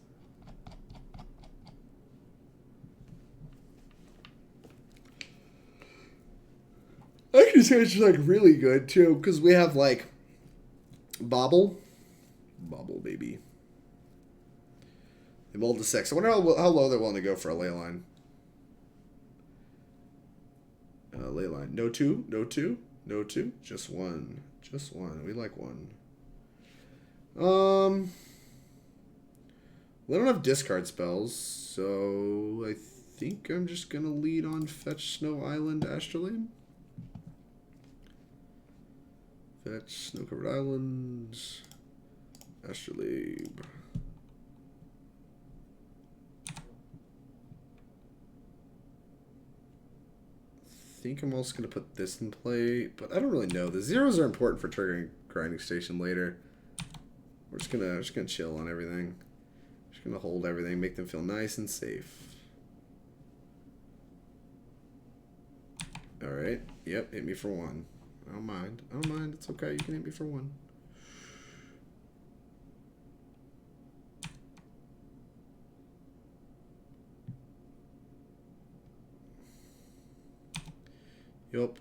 [SPEAKER 1] I can say it's just, like, really good, too, because we have, like, Bauble. Bauble, baby. They mulled to 6. I wonder how low they're willing to go for a ley line. Ley line. No 2. No 2. No 2. Just 1. Just 1. We like 1. We don't have discard spells, so I think I'm just going to lead on Fetch Snow Island Astrolabe. Fetch Snow-Covered Islands Astrolabe. I think I'm also going to put this in play, but I don't really know. The zeros are important for triggering Grinding Station later. We're just gonna chill on everything. Just gonna hold everything, make them feel nice and safe. Alright. Yep, hit me for 1. I don't mind. I don't mind. It's okay. You can hit me for 1. Yup.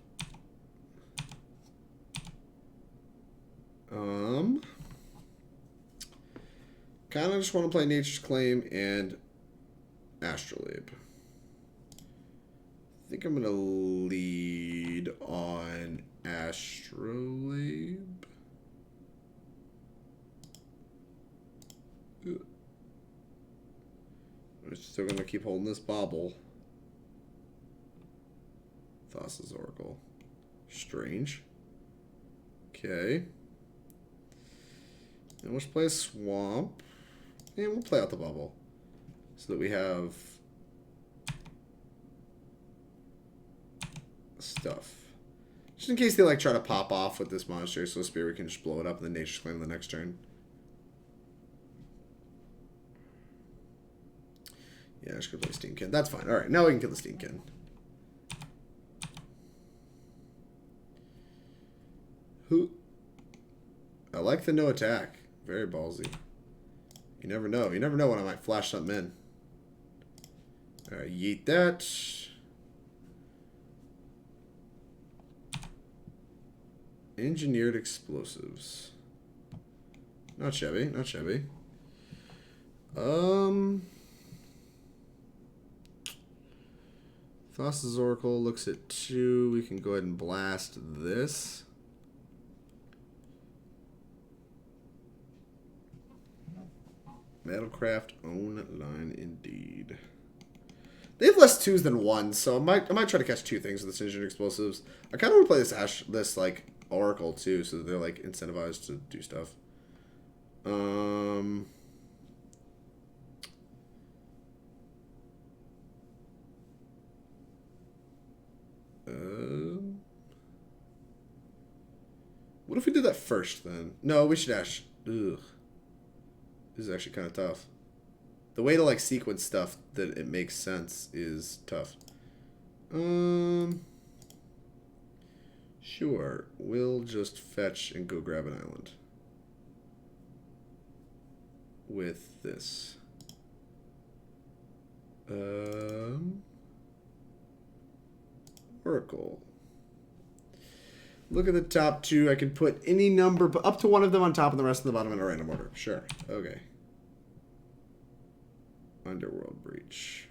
[SPEAKER 1] Kind of just want to play Nature's Claim and Astrolabe. I think I'm going to lead on Astrolabe. We're still going to keep holding this Bauble. Thassa's Oracle. Strange. Okay. And let's play a Swamp. And we'll play out the Bauble. So that we have stuff. Just in case they like try to pop off with this Monastery Soul Spear, we can just blow it up and then Nature's Claim the next turn. Yeah, I just gonna play Steamkin. That's fine. Alright, now we can kill the Steamkin. Who? I like the no attack. Very ballsy. You never know. You never know when I might flash something in. Alright, yeet that. Engineered explosives. Not shabby, not shabby. Thassa's Oracle looks at 2. We can go ahead and blast this. Metalcraft own line indeed. They have less 2s than 1s, so I might try to catch 2 things with the Synergy Explosives. I kind of want to play this like Oracle too, so they're like incentivized to do stuff. What if we did that first then? No, we should Ash. Ugh. This is actually kind of tough. The way to like sequence stuff that it makes sense is tough. Sure. We'll just fetch and go grab an island. With this. Oracle. Look at the top 2. I can put any number, but up to one of them on top and the rest of the bottom in a random order. Sure. Okay. Underworld Breach.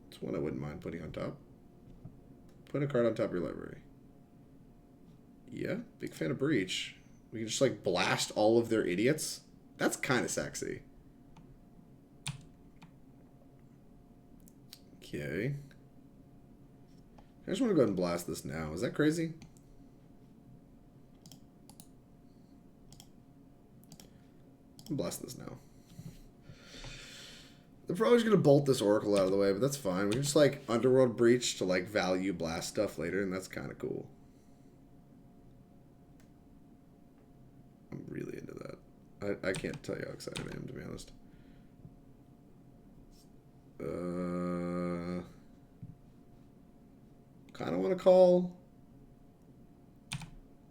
[SPEAKER 1] It's one I wouldn't mind putting on top. Put a card on top of your library. Yeah, big fan of Breach. We can just like blast all of their idiots. That's kind of sexy. Okay. I just want to go ahead and blast this now. Is that crazy? Blast this now. They're probably just going to bolt this Oracle out of the way, but that's fine. We can just like Underworld Breach to like value blast stuff later, and that's kind of cool. I'm really into that. I can't tell you how excited I am, to be honest. Kind of want to call.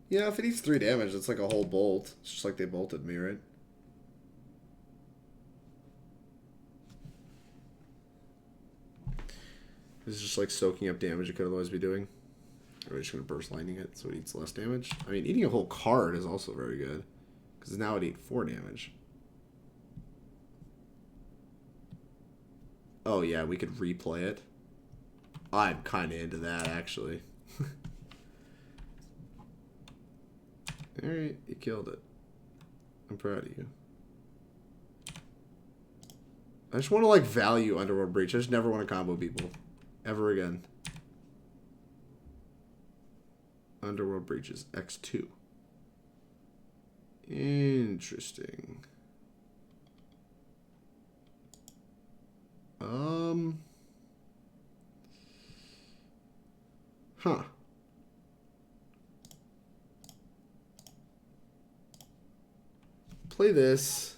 [SPEAKER 1] Yeah, if it eats 3 damage, it's like a whole bolt. It's just like they bolted me, right? This is just like soaking up damage it could otherwise be doing. Or we're just going to burst lightning it so it eats less damage. I mean, eating a whole card is also very good. Because now it eat 4 damage. Oh yeah, we could replay it. I'm kind of into that, actually. Alright, you killed it. I'm proud of you. I just want to, like, value Underworld Breach. I just never want to combo people. Ever again. Underworld Breach is X2. Interesting. Huh. Play this.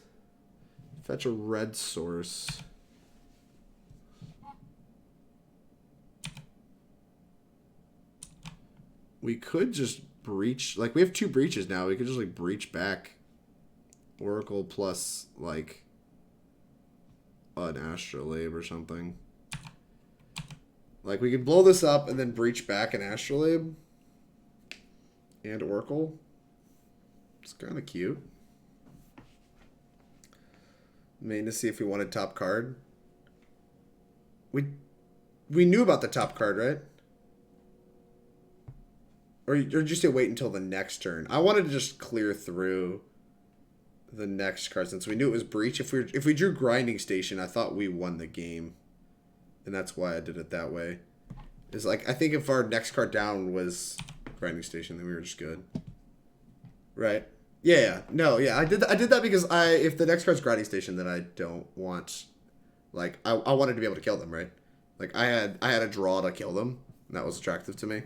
[SPEAKER 1] Fetch a red source. We could just breach. Like, we have 2 breaches now. We could just, like, breach back Oracle plus, like, an Astrolabe or something. Like, we could blow this up and then breach back an Astrolabe and Oracle. It's kind of cute. Main to see if we wanted top card. We knew about the top card, right? Or did you say wait until the next turn? I wanted to just clear through the next card since we knew it was Breach. If we drew Grinding Station, I thought we won the game. And that's why I did it that way. It's like, I think if our next card down was Grinding Station, then we were just good. Right? Yeah. No, yeah. I did that because if the next card's Grinding Station, then I don't want, like, I wanted to be able to kill them, right? Like, I had a draw to kill them, and that was attractive to me.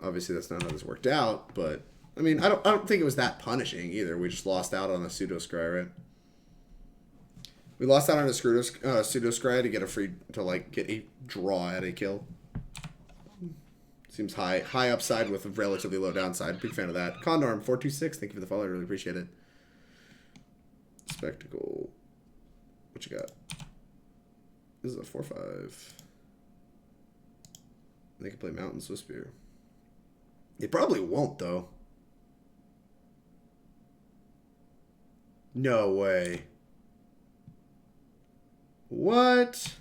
[SPEAKER 1] Obviously, that's not how this worked out, but I mean, I don't think it was that punishing either. We just lost out on a pseudo scry, right? We lost out on a pseudo scry to get a free get a draw at a kill. Seems high upside with a relatively low downside. Big fan of that. Connorm 426. Thank you for the follow. I really appreciate it. Spectacle. What you got? This is a 4/5. They can play Mountain Swiftspear. They probably won't, though. No way. What?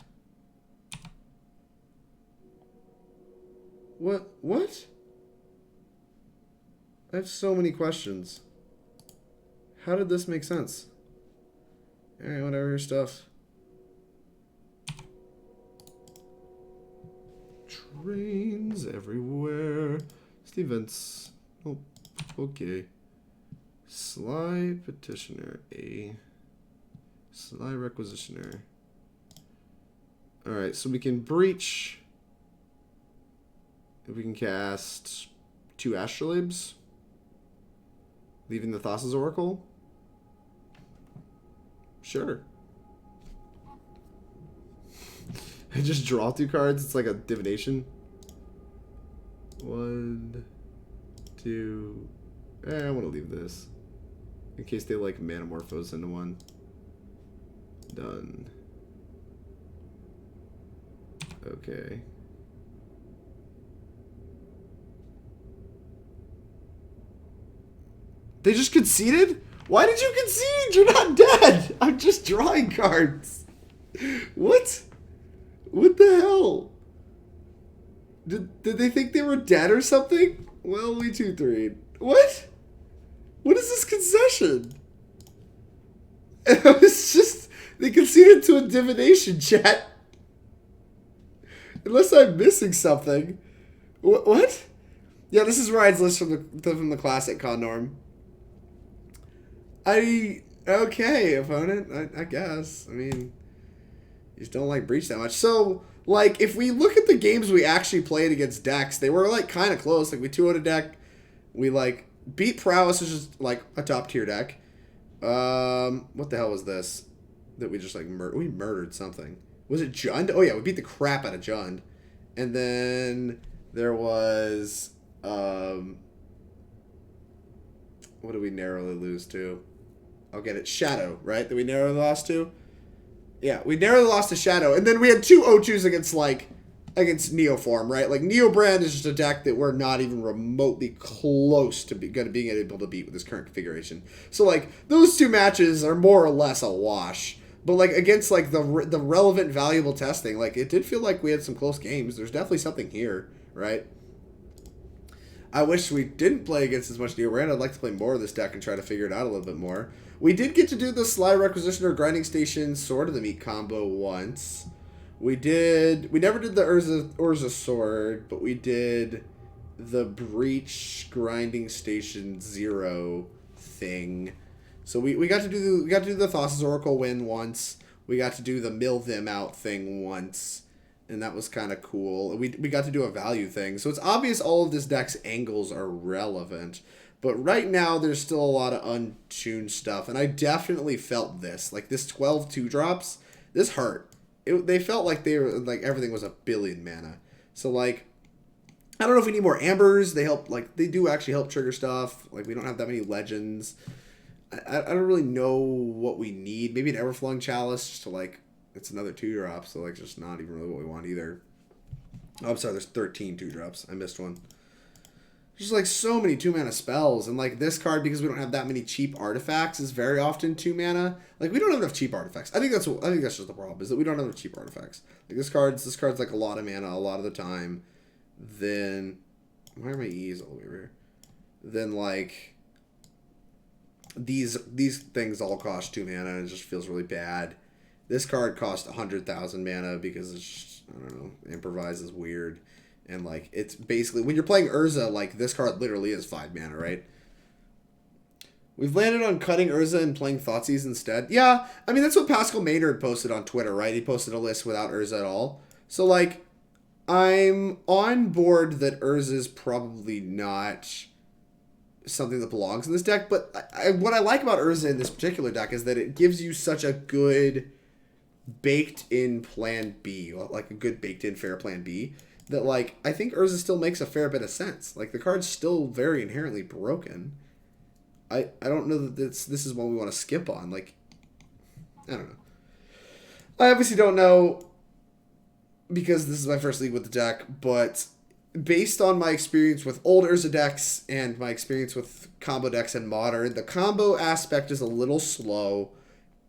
[SPEAKER 1] What? I have so many questions. How did this make sense? Alright, whatever stuff. Trains everywhere. Stevens. Oh, okay. Sly Petitioner. A. Sly Requisitioner. Alright, so we can breach. If we can cast 2 Astrolabes. Leaving the Thassa's Oracle. Sure. I just draw 2 cards. It's like a divination. 1, 2. I want to leave this. In case they like Manamorphose into 1. Done. Okay. They just conceded? Why did you concede? You're not dead. I'm just drawing cards. What? What the hell? Did they think they were dead or something? Well, we 2-3'd. What? What is this concession? It was just... They conceded to a divination, chat. Unless I'm missing something. What? Yeah, this is Ryan's list from the Classic Con Norm. Okay, opponent. I guess. I mean, you just don't like Breach that much. So, like, if we look at the games we actually played against decks, they were, like, kind of close. Like, we 2-0'd a deck. We, like, beat Prowess, which is, like, a top-tier deck. What the hell was this? That we just, like, we murdered something. Was it Jund? Oh, yeah, we beat the crap out of Jund. And then there was, what did we narrowly lose to? I'll get it. Shadow, right? That we narrowly lost to? Yeah, we narrowly lost to Shadow. And then we had 2 O2s against, like, against Neoform, right? Like, Neobrand is just a deck that we're not even remotely close to being able to beat with this current configuration. So, like, those 2 matches are more or less a wash. But, like, against, like, the relevant, valuable testing, like, it did feel like we had some close games. There's definitely something here, right? I wish we didn't play against as much Neobrand. I'd like to play more of this deck and try to figure it out a little bit more. We did get to do the Sly Requisitioner Grinding Station Sword of the Meek combo once. We never did the Urza Sword, but we did the Breach Grinding Station 0 thing. So we got to do the Thassa's Oracle win once. We got to do the Mill Them Out thing once. And that was kind of cool. We got to do a value thing. So it's obvious all of this deck's angles are relevant. But right now, there's still a lot of untuned stuff. And I definitely felt this. Like, this 12 2-drops, this hurt. They felt like they were, like, everything was a billion mana. So, like, I don't know if we need more Ambers. They help, like, they do actually help trigger stuff. Like, we don't have that many Legends. I don't really know what we need. Maybe an Everflowing Chalice just to, like, it's another 2-drop. So, like, just not even really what we want either. Oh, I'm sorry, there's 13 2-drops. I missed one. There's, like, so many 2-mana spells. And, like, this card, because we don't have that many cheap artifacts, is very often 2 mana. Like, we don't have enough cheap artifacts. I think that's just the problem, is that we don't have enough cheap artifacts. Like, this card's, like, a lot of mana a lot of the time. Then, why are my E's all the way over here? Then, like, these things all cost 2 mana, and it just feels really bad. This card cost 100,000 mana because it's just, I don't know, improvise is weird. And, like, it's basically, when you're playing Urza, like, this card literally is 5 mana, right? We've landed on cutting Urza and playing Thoughtseize instead. Yeah, I mean, that's what Pascal Maynard posted on Twitter, right? He posted a list without Urza at all. So, like, I'm on board that Urza is probably not something that belongs in this deck. But what I like about Urza in this particular deck is that it gives you such a good baked-in plan B. Like, a good baked-in fair plan B. That, like, I think Urza still makes a fair bit of sense. Like, the card's still very inherently broken. I don't know that this is one we want to skip on. Like, I don't know. I obviously don't know because this is my first league with the deck, but based on my experience with old Urza decks and my experience with combo decks in Modern, the combo aspect is a little slow,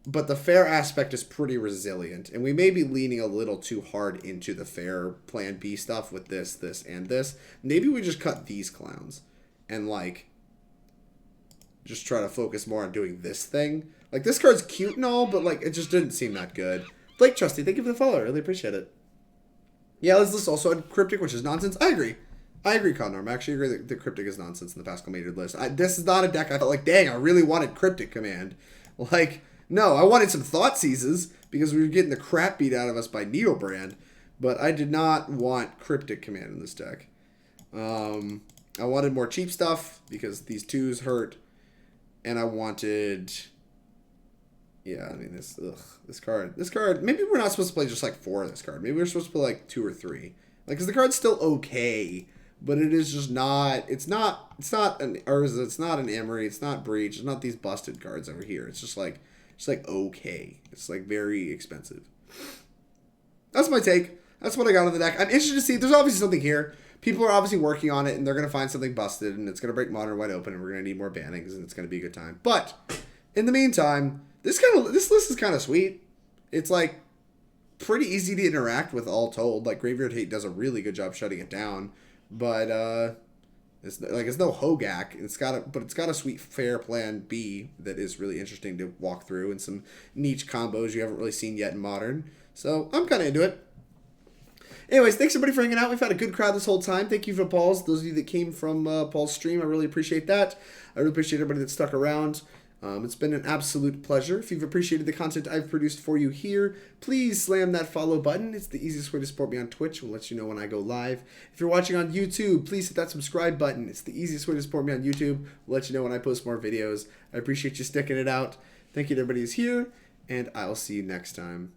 [SPEAKER 1] but the fair aspect is pretty resilient. And we may be leaning a little too hard into the fair plan B stuff with this, and this. Maybe we just cut these clowns and, like, just try to focus more on doing this thing. Like, this card's cute and all, but, like, it just didn't seem that good. Blake Trusty, thank you for the follow. I really appreciate it. Yeah, this list also had Cryptic, which is nonsense. I agree. I agree, Condor. I actually agree that the Cryptic is nonsense in the Pascal Maynard list. This is not a deck I felt like, dang, I really wanted Cryptic Command. Like, no, I wanted some Thought Seizes because we were getting the crap beat out of us by Neobrand, but I did not want Cryptic Command in this deck. I wanted more cheap stuff because these 2s hurt, and I wanted... Yeah, I mean, this card, maybe we're not supposed to play just like 4 of this card. Maybe we're supposed to play like 2 or 3. Like, because the card's still okay, but it is just not, it's not an Urza, it's not an Emry, it's not Breach, it's not these busted cards over here. It's just like okay. It's like very expensive. That's my take. That's what I got on the deck. I'm interested to see, there's obviously something here. People are obviously working on it, and they're going to find something busted, and it's going to break Modern wide open, and we're going to need more bannings, and it's going to be a good time. But, in the meantime... This list is kind of sweet. It's like pretty easy to interact with, all told. Like, Graveyard Hate does a really good job shutting it down, but it's no Hogak. It's got a sweet fair plan B that is really interesting to walk through, and some niche combos you haven't really seen yet in Modern. So I'm kind of into it. Anyways, thanks everybody for hanging out. We've had a good crowd this whole time. Thank you for Paul's. Those of you that came from Paul's stream, I really appreciate that. I really appreciate everybody that stuck around. It's been an absolute pleasure. If you've appreciated the content I've produced for you here, please slam that follow button. It's the easiest way to support me on Twitch. We'll let you know when I go live. If you're watching on YouTube, please hit that subscribe button. It's the easiest way to support me on YouTube. We'll let you know when I post more videos. I appreciate you sticking it out. Thank you to everybody who's here, and I'll see you next time.